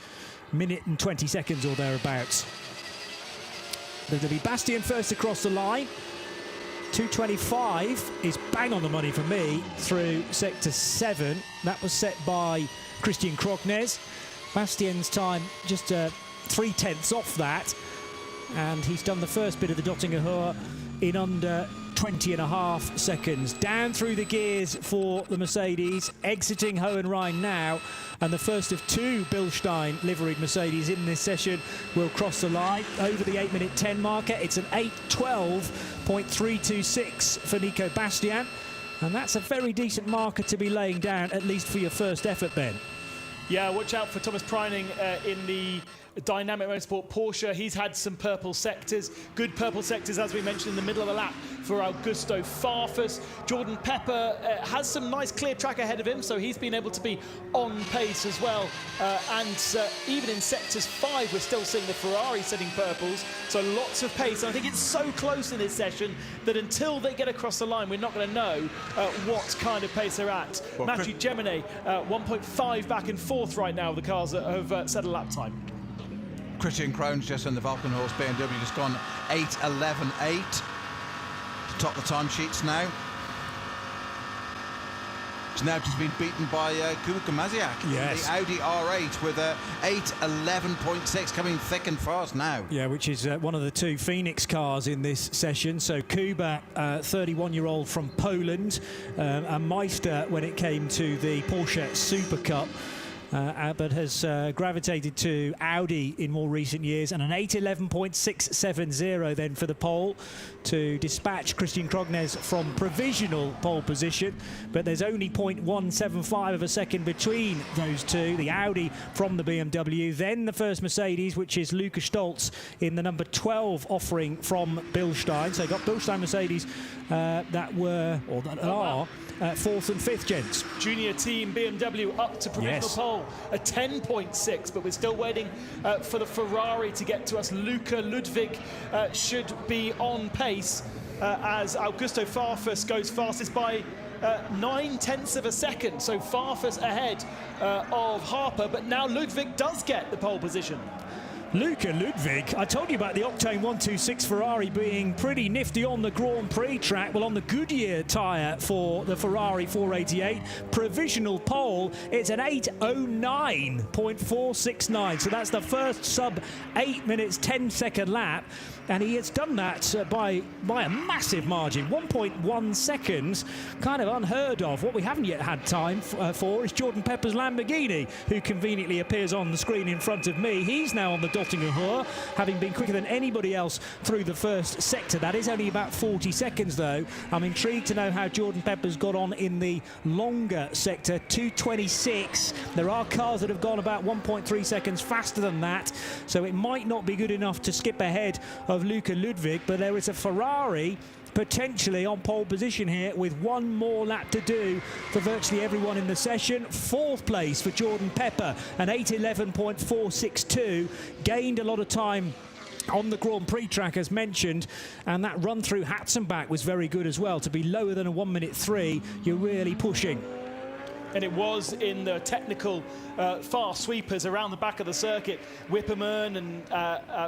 minute and 20 seconds or thereabouts. There'll be Bastian first across the line. 2:25 is bang on the money for me through sector 7. That was set by Christian Krognes. Bastian's time just 3/10 off that, and he's done the first bit of the Dottinger Hohe in under 20.5 seconds. Down through the gears for the Mercedes, exiting Hohenrhein now, and the first of 2 Bilstein liveried Mercedes in this session will cross the line over the 8-minute 10 marker. It's an 8:12.326 for Nico Bastian, and that's a very decent marker to be laying down, at least for your first effort, Ben. Yeah, watch out for Thomas Preining in the Dynamic Motorsport Porsche. He's had some purple sectors, good purple sectors, as we mentioned, in the middle of the lap for Augusto Farfus. Jordan Pepper has some nice clear track ahead of him, so he's been able to be on pace as well. Even in sectors 5, we're still seeing the Ferrari setting purples, so lots of pace. And I think it's so close in this session that until they get across the line, we're not going to know what kind of pace they're at. Well, Mathieu Jaminet, 1.5 back and forth right now, the cars that have set a lap time. Christian Crone's just in the Falken horse BMW, just gone 8:11.8 to top the timesheets now. has now just been beaten by Kuka Maziak. Yes. The Audi R8 with a 8:11.6 coming thick and fast now. Yeah, which is one of the two Phoenix cars in this session. So Kuba, 31-year-old from Poland, a Meister when it came to the Porsche Super Cup. But has gravitated to Audi in more recent years, and an 8:11.670 then for the pole to dispatch Christian Crognes from provisional pole position. But there's only 0.175 of a second between those two, the Audi from the BMW, then the first Mercedes, which is Luca Stolz in the number 12 offering from Bilstein. So you've got Bilstein Mercedes that were, or that are, fourth and fifth gens. Junior team BMW up to provisional pole, a 10.6, but we're still waiting for the Ferrari to get to us. Luca Ludwig should be on pace as Augusto Farfus goes fastest by 9/10 of a second. So Farfus ahead of Harper, but now Ludwig does get the pole position. Luca Ludwig, I told you about the Octane 126 Ferrari being pretty nifty on the Grand Prix track. Well, on the Goodyear tyre for the Ferrari 488, provisional pole, it's an 8:09.469. So that's the first sub 8 minutes 10-second lap. And he has done that by a massive margin, 1.1 seconds, kind of unheard of. What we haven't yet had time for is Jordan Pepper's Lamborghini, who conveniently appears on the screen in front of me. He's now on the Dottinger Hoor, having been quicker than anybody else through the first sector. That is only about 40 seconds, though. I'm intrigued to know how Jordan Pepper's got on in the longer sector, 2:26. There are cars that have gone about 1.3 seconds faster than that, so it might not be good enough to skip ahead of Luca Ludwig, but there is a Ferrari potentially on pole position here with one more lap to do for virtually everyone in the session. Fourth place for Jordan Pepper, an 8:11.462, gained a lot of time on the Grand Prix track as mentioned, and that run through Hatzenbach was very good as well. To be lower than a 1:03, you're really pushing. And it was in the technical fast sweepers around the back of the circuit, Wipperman and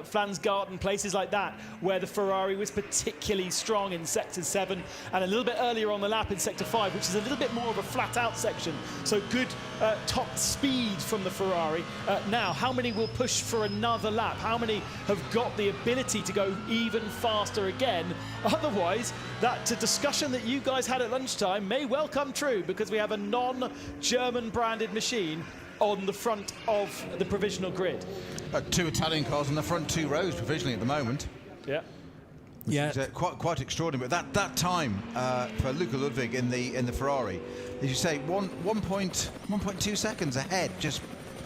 Flansgarten, places like that, where the Ferrari was particularly strong in Sector 7 and a little bit earlier on the lap in Sector 5, which is a little bit more of a flat-out section. So good top speed from the Ferrari. Now, how many will push for another lap? How many have got the ability to go even faster again? Otherwise, that discussion that you guys had at lunchtime may well come true, because we have a non-German branded machine on the front of the provisional grid. Two Italian cars in the front two rows provisionally at the moment. Yeah. Yeah, It's quite extraordinary. But that time for Luca Ludwig in the Ferrari, as you say, 1.2 seconds ahead. Just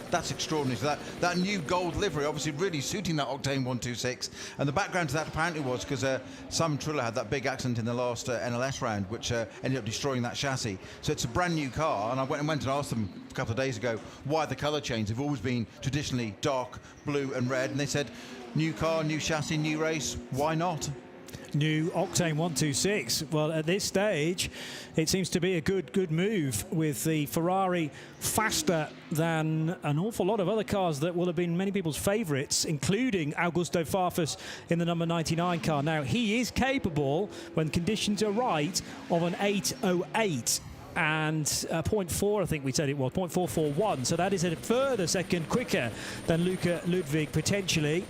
that's extraordinary. So that new gold livery obviously really suiting that Octane 126. And the background to that apparently was because Simon Triller had that big accident in the last NLS round, which ended up destroying that chassis. So it's a brand new car, and I went and asked them a couple of days ago why the colour change. They've always been traditionally dark blue and red, and they said new car, new chassis, new race. Why not? New Octane 126. Well, at this stage, it seems to be a good move with the Ferrari faster than an awful lot of other cars that will have been many people's favourites, including Augusto Farfus in the number 99 car. Now, he is capable, when conditions are right, of an 8:08. And 0.4, I think we said it was, 0.441. So that is a further second quicker than Luca Ludwig potentially.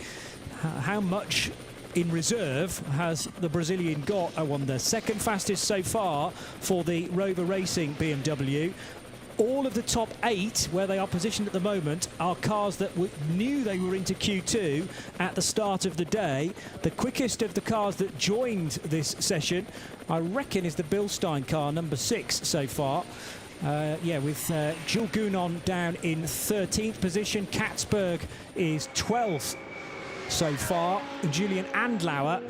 How much in reserve has the Brazilian got, I wonder? Second fastest so far for the Rover Racing BMW. All of the top 8 where they are positioned at the moment are cars that knew they were into Q2 at the start of the day. The quickest of the cars that joined this session, I reckon, is the Bilstein car, number 6 so far. With Jules Gounon down in 13th position. Katzberg is 12th so far. And Julian Andlauer,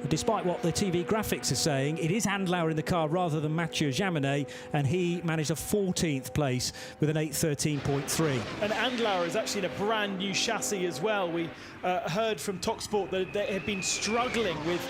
despite what the TV graphics are saying, it is Andlauer in the car rather than Mathieu Jaminet, and he managed a 14th place with an 8:13.3. And Andlauer is actually in a brand new chassis as well. We heard from TalkSport that they had been struggling with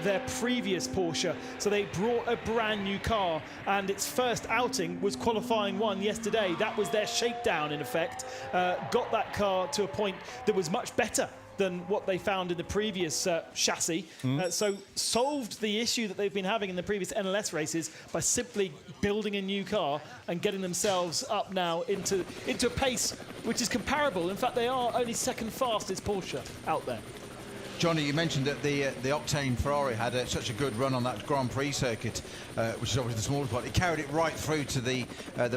their previous Porsche, so they brought a brand new car, and its first outing was qualifying 1 yesterday. That was their shakedown in effect. Got that car to a point that was much better than what they found in the previous chassis. So solved the issue that they've been having in the previous NLS races by simply building a new car and getting themselves up now into a pace which is comparable. In fact, they are only second fastest Porsche out there. Johnny, you mentioned that the Octane Ferrari had such a good run on that Grand Prix circuit, which is obviously the smallest part. It carried it right through to the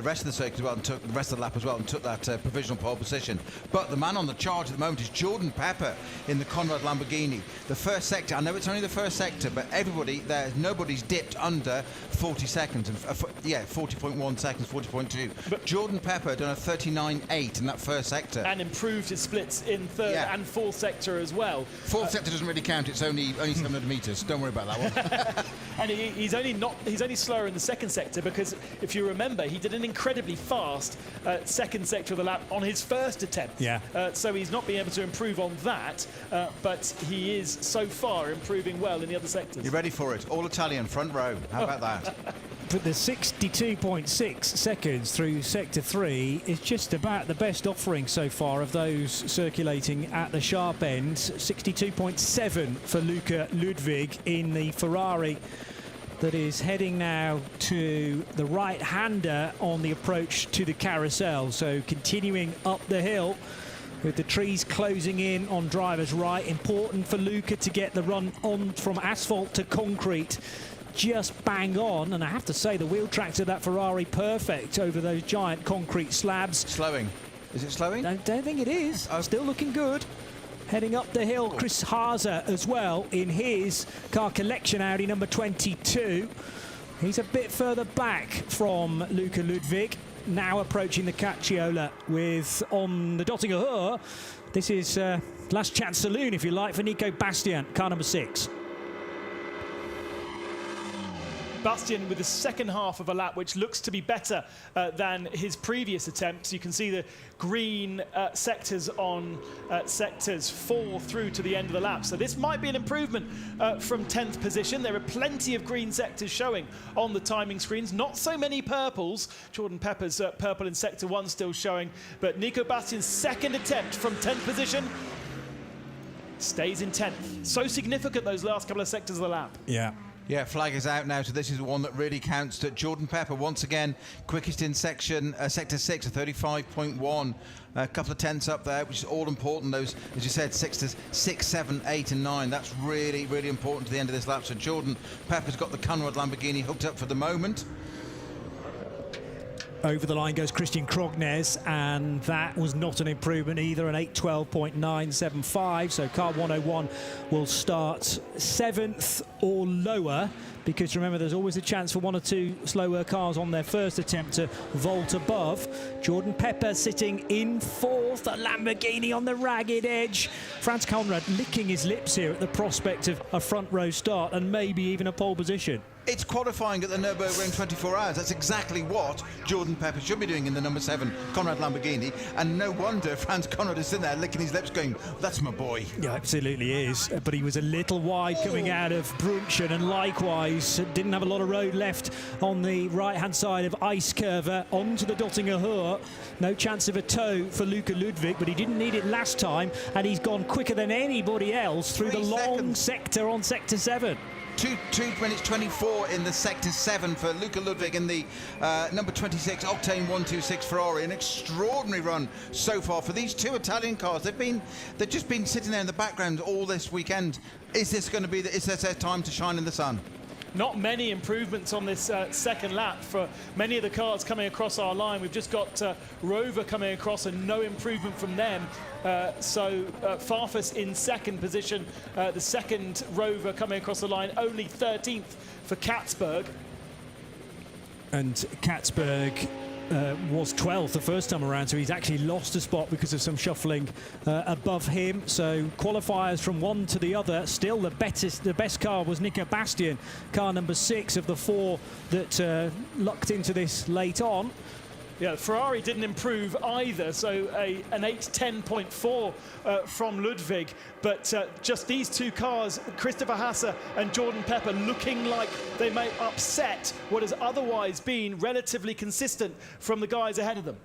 rest of the circuit as well, and took the rest of the lap as well, and took that provisional pole position. But the man on the charge at the moment is Jordan Pepper in the Conrad Lamborghini. The first sector, I know it's only the first sector, but nobody's dipped under 40 seconds, 40.1 seconds, 40.2. But Jordan Pepper done a 39.8 in that first sector. And improved his splits in third and fourth sector as well. Fourth sector doesn't really count, it's only 700 metres. Don't worry about that one. And he's only slower in the second sector because, if you remember, he did an incredibly fast second sector of the lap on his first attempt. So he's not been able to improve on that, but he is so far improving well in the other sectors. You ready for it? All Italian, front row. How about that? But the 62.6 seconds through Sector 3 is just about the best offering so far of those circulating at the sharp end. 62.7 for Luca Ludwig in the Ferrari that is heading now to the right-hander on the approach to the carousel. So continuing up the hill with the trees closing in on driver's right. Important for Luca to get the run on from asphalt to concrete just bang on, and I have to say the wheel tracks of that Ferrari perfect over those giant concrete slabs. Slowing. Is it slowing? I don't think it is. Still looking good. Heading up the hill, Chris Haase as well in his car collection Audi number 22. He's a bit further back from Luca Ludwig, now approaching the Cacciola with, on the Dottinger Höhe, this is last chance saloon, if you like, for Nico Bastian, car number 6. Bastian with the second half of a lap, which looks to be better than his previous attempts. You can see the green sectors on sectors 4 through to the end of the lap. So this might be an improvement from 10th position. There are plenty of green sectors showing on the timing screens. Not so many purples. Jordan Pepper's purple in sector 1 still showing. But Nico Bastian's second attempt from 10th position stays in 10th. So significant, those last couple of sectors of the lap. Yeah, flag is out now, so this is the one that really counts. To Jordan Pepper, once again, quickest in sector 6, a 35.1. A couple of tenths up there, which is all important. Those, as you said, sectors 6, 7, 8 and 9. That's really, really important to the end of this lap. So Jordan Pepper's got the Conrad Lamborghini hooked up for the moment. Over the line goes Christian Krognes, and that was not an improvement either, an 8:12.975. So car 101 will start 7th or lower, because remember there's always a chance for 1 or 2 slower cars on their first attempt to vault above. Jordan Pepper sitting in 4th, a Lamborghini on the ragged edge. Franz Conrad licking his lips here at the prospect of a front row start and maybe even a pole position. It's qualifying at the Nürburgring 24 hours. That's exactly what Jordan Pepper should be doing in the number 7 Conrad Lamborghini. And no wonder Franz Conrad is sitting there licking his lips going, that's my boy. Yeah, absolutely is. But he was a little wide coming out of Brunchen, and likewise didn't have a lot of road left on the right-hand side of Eiskurve onto the Dottinger Höhe. No chance of a tow for Luca Ludwig, but he didn't need it last time, and he's gone quicker than anybody else through the long sector on sector 7. 2 minutes 24 in the sector 7 for Luca Ludwig in the number 26 Octane 126 Ferrari. An extraordinary run so far for these 2 Italian cars. They've just been sitting there in the background all this weekend. Is this going to be is this their time to shine in the sun? Not many improvements on this second lap for many of the cars coming across our line. We've just got Rover coming across and no improvement from them. So Farfus in second position, the second Rover coming across the line, only 13th for Katzberg. And Katzberg was 12th the first time around, so he's actually lost a spot because of some shuffling above him. So qualifiers from one to the other. Still the best car was Nico Bastian, car number 6 of the 4 that lucked into this late on. Yeah, Ferrari didn't improve either, so an 8:10.4 from Ludwig. But just these 2 cars, Christopher Haase and Jordan Pepper, looking like they may upset what has otherwise been relatively consistent from the guys ahead of them.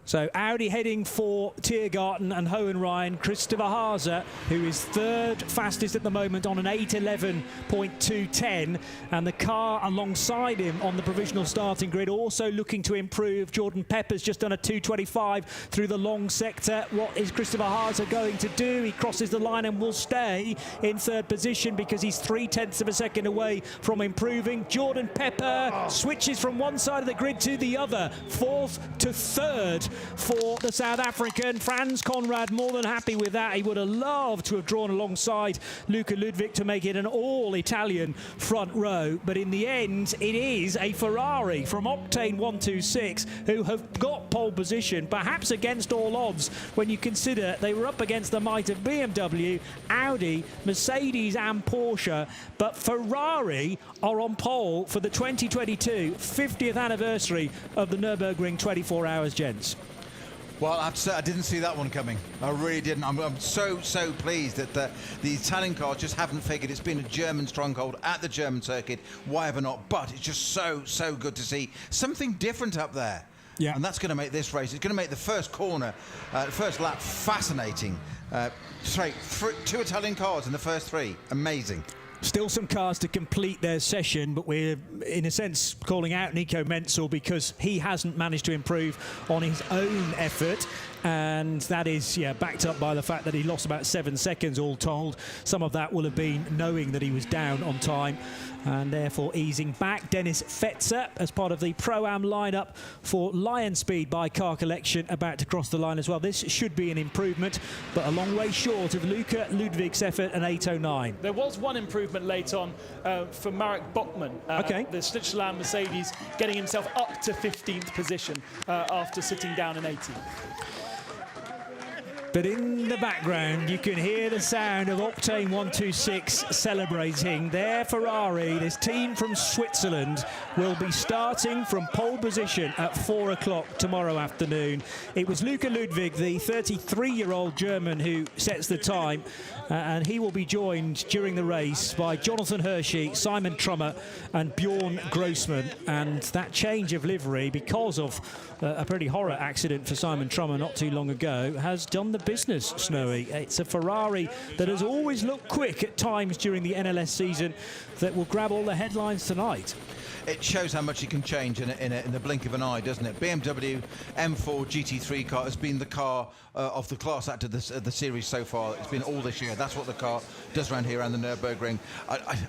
So Audi heading for Tiergarten and Hohenrhein. Christopher Haase, who is third fastest at the moment on an 8:11.210, and the car alongside him on the provisional starting grid also looking to improve. Jordan Pepper's just done a 2:25 through the long sector. What is Christopher Haase going to do? He crosses the line and will stay in third position because he's 0.3 of a second away from improving. Jordan Pepper switches from one side of the grid to the other, fourth to third for the South African. Franz Conrad more than happy with that. He would have loved to have drawn alongside Luca Ludwig to make it an all-Italian front row, but in the end it is a Ferrari from Octane 126 who have got pole position, perhaps against all odds when you consider they were up against the might of BMW, Audi, Mercedes and Porsche, but Ferrari are on pole for the 2022 50th anniversary of the Nürburgring 24 Hours, gents. Well, I have to say, I didn't see that one coming. I really didn't. I'm so pleased that the Italian cars just haven't figured. It's been a German stronghold at the German circuit. Why ever not? But it's just so good to see something different up there. Yeah. And that's going to make this race, it's going to make the first corner, first lap fascinating. Two Italian cars in the first three. Amazing. Still some cars to complete their session, but we're, in a sense, calling out Nico Menzel because he hasn't managed to improve on his own effort. And that is, backed up by the fact that he lost about 7 seconds all told. Some of that will have been knowing that he was down on time and therefore easing back. Dennis Fetzer, as part of the Pro-Am lineup for Lion Speed by Car Collection, about to cross the line as well. This should be an improvement, but a long way short of Luca Ludwig's effort, an 8:09. There was one improvement late on for Marek Bachmann, the Schlitterland Mercedes, getting himself up to 15th position after sitting down in 18th. But in the background, you can hear the sound of Octane 126 celebrating. Their Ferrari, this team from Switzerland, will be starting from pole position at 4 o'clock tomorrow afternoon. It was Luca Ludwig, the 33-year-old German, who sets the time, and he will be joined during the race by Jonathan Hershey, Simon Trummer and Bjorn Grossman. And that change of livery, because of a pretty horror accident for Simon Trummer not too long ago, has done the business, Snowy. It's a Ferrari that has always looked quick at times during the NLS season that will grab all the headlines tonight. It shows how much it can change in the blink of an eye, doesn't it? BMW M4 GT3 car has been the car of the class act of the series so far. It's been all this year. That's what the car does around here around the Nürburgring.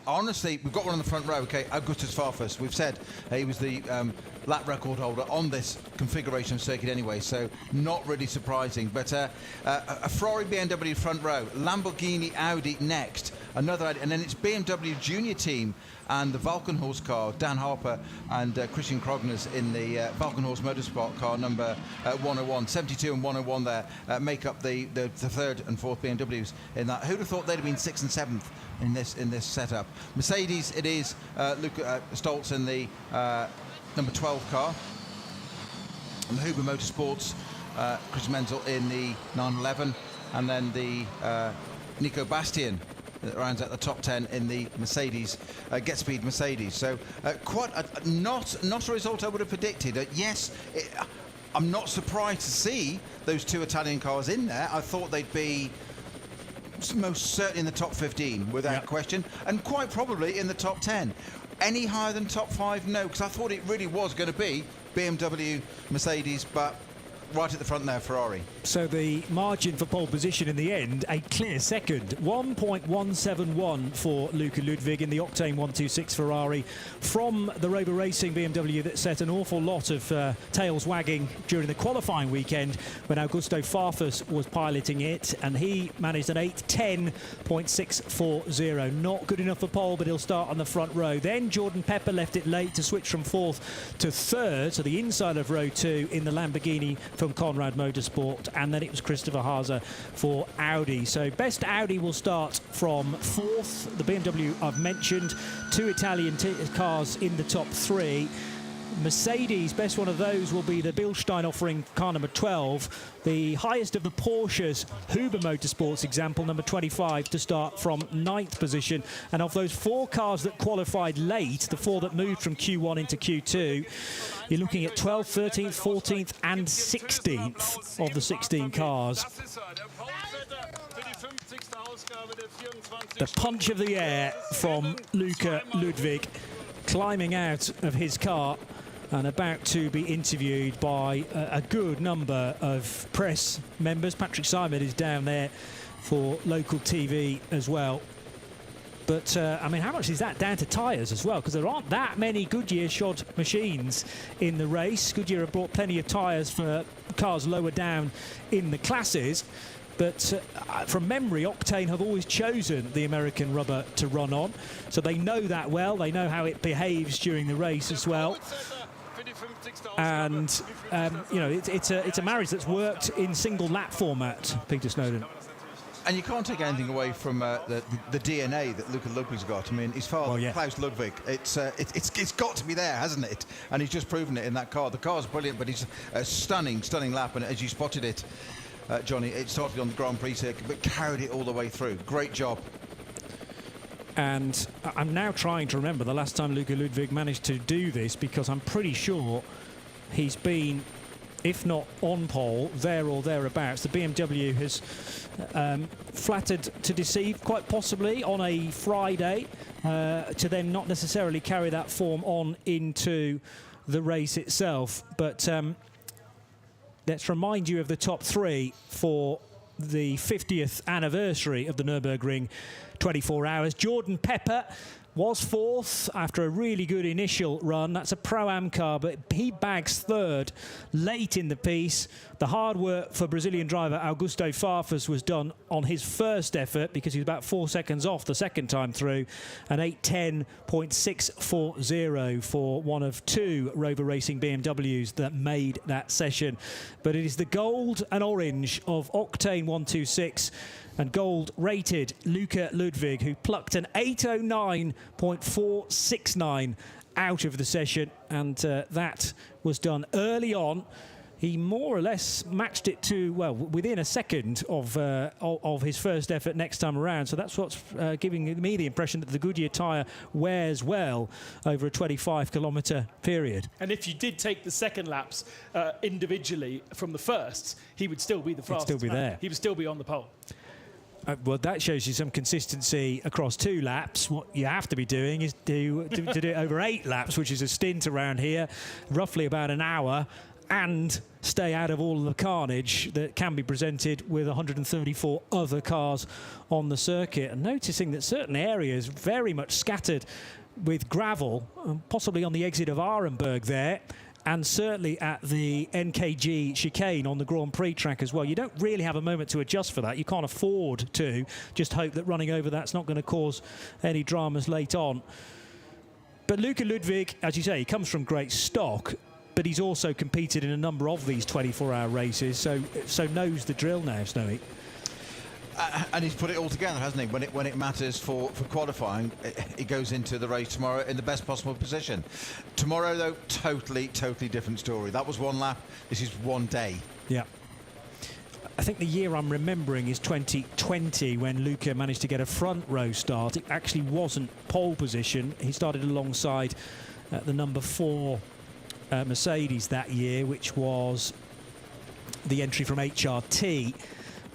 Honestly, we've got one on the front row, okay, Augustus Farfus. We've said he was the lap record holder on this configuration of circuit anyway, so not really surprising. But a Ferrari BMW front row, Lamborghini Audi next, another Audi, and then it's BMW junior team and the Falkenhorst car, Dan Harper and Christian Krogner's in the Falkenhorst Motorsport car number 101. 72 and 101 there make up the third and fourth BMWs in that. Who'd have thought they'd have been 6th and 7th in this setup? Mercedes, it is Luca Stoltz in the number 12 car, and the Huber Motorsports, Chris Menzel in the 911, and then the Nico Bastian that rounds out the top 10 in the Mercedes, Get Speed Mercedes. So quite not a result I would have predicted. I'm not surprised to see those two Italian cars in there. I thought they'd be most certainly in the top 15 without question, and quite probably in the top 10. Any higher than top 5? No, because I thought it really was going to be BMW, Mercedes, but right at the front there, Ferrari. So the margin for pole position in the end, a clear second. 1.171 for Luca Ludwig in the Octane 126 Ferrari from the Rover Racing BMW that set an awful lot of tails wagging during the qualifying weekend when Augusto Farfus was piloting it, and he managed an 8:10.640. Not good enough for pole, but he'll start on the front row. Then Jordan Pepper left it late to switch from fourth to third, so the inside of row 2 in the Lamborghini from Conrad Motorsport, and then it was Christopher Haase for Audi. So best Audi will start from fourth. The BMW I've mentioned, two Italian cars in the top 3. Mercedes, best one of those will be the Bilstein offering car number 12. The highest of the Porsches, Huber Motorsports example, number 25, to start from 9th position. And of those 4 cars that qualified late, the 4 that moved from Q1 into Q2, you're looking at 12th, 13th, 14th and 16th of the 16 cars. The punch of the air from Luca Ludwig, climbing out of his car and about to be interviewed by a good number of press members. Patrick Simon is down there for local TV as well. But, I mean, how much is that down to tyres as well? Because there aren't that many Goodyear shod machines in the race. Goodyear have brought plenty of tyres for cars lower down in the classes. But from memory, Octane have always chosen the American rubber to run on. So they know that well. They know how it behaves during the race as well. And, you know, it's a marriage that's worked in single lap format, Peter Snowden. And you can't take anything away from the DNA that Luca Ludwig's got. I mean, his father, Klaus Ludwig, it's got to be there, hasn't it? And he's just proven it in that car. The car's brilliant, but it's a stunning lap. And as you spotted it, Johnny, it started on the Grand Prix circuit, but carried it all the way through. Great job. And I'm now trying to remember the last time Luca Ludwig managed to do this, because I'm pretty sure he's been, if not on pole, there or thereabouts. The BMW has flattered to deceive, quite possibly, on a Friday, to then not necessarily carry that form on into the race itself. But let's remind you of the top 3 for the 50th anniversary of the Nürburgring 24 hours. Jordan Pepper was 4th after a really good initial run. That's a Pro-Am car, but he bags 3rd late in the piece. The hard work for Brazilian driver Augusto Farfus was done on his first effort, because he was about 4 seconds off the second time through. An 8:10.640 for one of 2 Rover Racing BMWs that made that session. But it is the gold and orange of Octane 126 and gold-rated Luca Ludwig, who plucked an 8:09.469 out of the session, and that was done early on. He more or less matched it to, well, within a second of his first effort next time around. So that's what's giving me the impression that the Goodyear tyre wears well over a 25-kilometre period. And if you did take the second laps individually from the first, he would still be the fastest. He'd still be there. He would still be on the pole. Well, that shows you some consistency across 2 laps. What you have to be doing is to do it over 8 laps, which is a stint around here, roughly about an hour, and stay out of all of the carnage that can be presented with 134 other cars on the circuit. And noticing that certain areas very much scattered with gravel, possibly on the exit of Arenberg there, and certainly at the NKG chicane on the Grand Prix track as well. You don't really have a moment to adjust for that. You can't afford to just hope that running over that's not going to cause any dramas late on. But Luca Ludwig, as you say, he comes from great stock, but he's also competed in a number of these 24-hour races, so knows the drill now, Snowy. And he's put it all together, hasn't he? When it matters for qualifying, he goes into the race tomorrow in the best possible position. Tomorrow, though, totally different story. That was 1 lap. This is 1 day. Yeah. I think the year I'm remembering is 2020, when Luca managed to get a front row start. It actually wasn't pole position. He started alongside the number 4 Mercedes that year, which was the entry from HRT.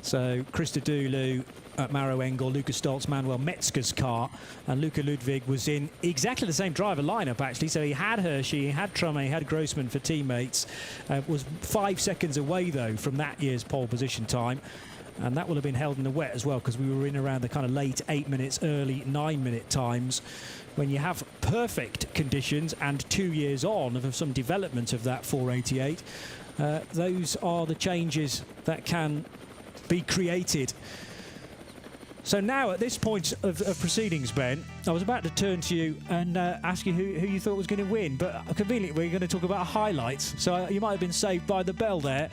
So Christodoulou, Maro Engel, Lucas Stoltz, Manuel Metzger's car, and Luca Ludwig was in exactly the same driver lineup, actually. So he had Hershey, he had Trumme, he had Grossman for teammates. Was 5 seconds away, though, from that year's pole position time. And that will have been held in the wet as well, because we were in around the kind of late 8 minutes, early 9-minute times. When you have perfect conditions and 2 years on of some development of that 488, those are the changes that can be created. So now, at this point of proceedings, Ben, I was about to turn to you and ask you who you thought was going to win, but conveniently we're going to talk about highlights. So you might have been saved by the bell there.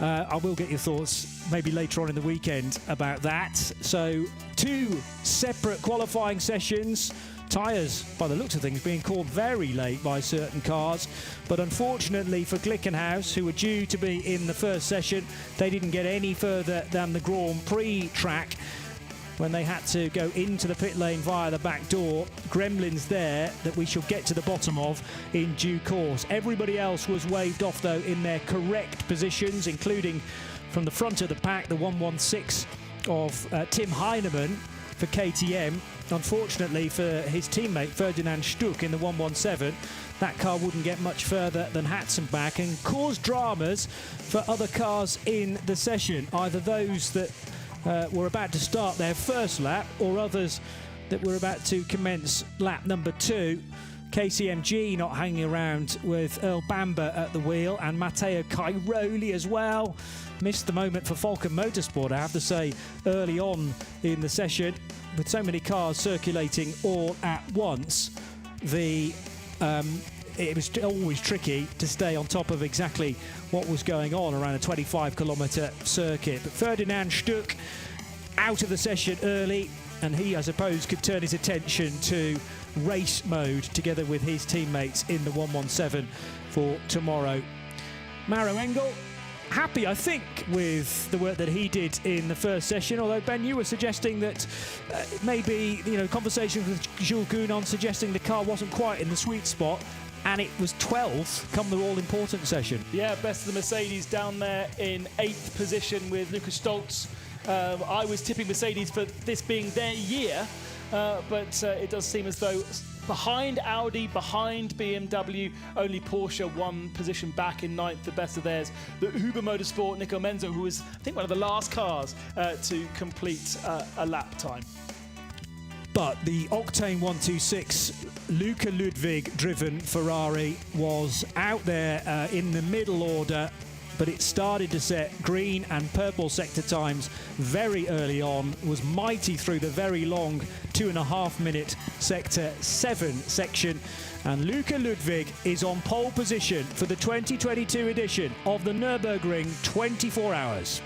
I will get your thoughts maybe later on in the weekend about that. So 2 separate qualifying sessions, tyres, by the looks of things, being called very late by certain cars. But unfortunately for Glickenhaus, who were due to be in the first session, they didn't get any further than the Grand Prix track when they had to go into the pit lane via the back door. Gremlins there that we shall get to the bottom of in due course. Everybody else was waved off, though, in their correct positions, including from the front of the pack, the 116 of Tim Heinemann for KTM. Unfortunately for his teammate Ferdinand Stuck in the 117, that car wouldn't get much further than Hatzenbach and caused dramas for other cars in the session, either those that were about to start their first lap or others that were about to commence lap number 2. KCMG not hanging around with Earl Bamber at the wheel, and Mateo Cairoli as well. Missed the moment for Falken Motorsport, I have to say, early on in the session. With so many cars circulating all at once, it was always tricky to stay on top of exactly what was going on around a 25-kilometre circuit. But Ferdinand Stuck out of the session early, and he, I suppose, could turn his attention to race mode together with his teammates in the 117 for tomorrow. Maro Engel, happy, I think, with the work that he did in the first session, although, Ben, you were suggesting that maybe, conversations with Jules Gounon suggesting the car wasn't quite in the sweet spot, and it was 12th come the all-important session. Yeah, best of the Mercedes down there in 8th position with Lucas Stoltz. I was tipping Mercedes for this being their year, but it does seem as though behind Audi, behind BMW, only Porsche one position back in 9th, the best of theirs. The Huber Motorsport, Nico Menzo, who was, I think, one of the last cars to complete a lap time. But the Octane 126 Luca Ludwig driven Ferrari was out there in the middle order, but it started to set green and purple sector times very early on, was mighty through the very long 2.5-minute sector 7 section, and Luca Ludwig is on pole position for the 2022 edition of the Nürburgring 24 Hours.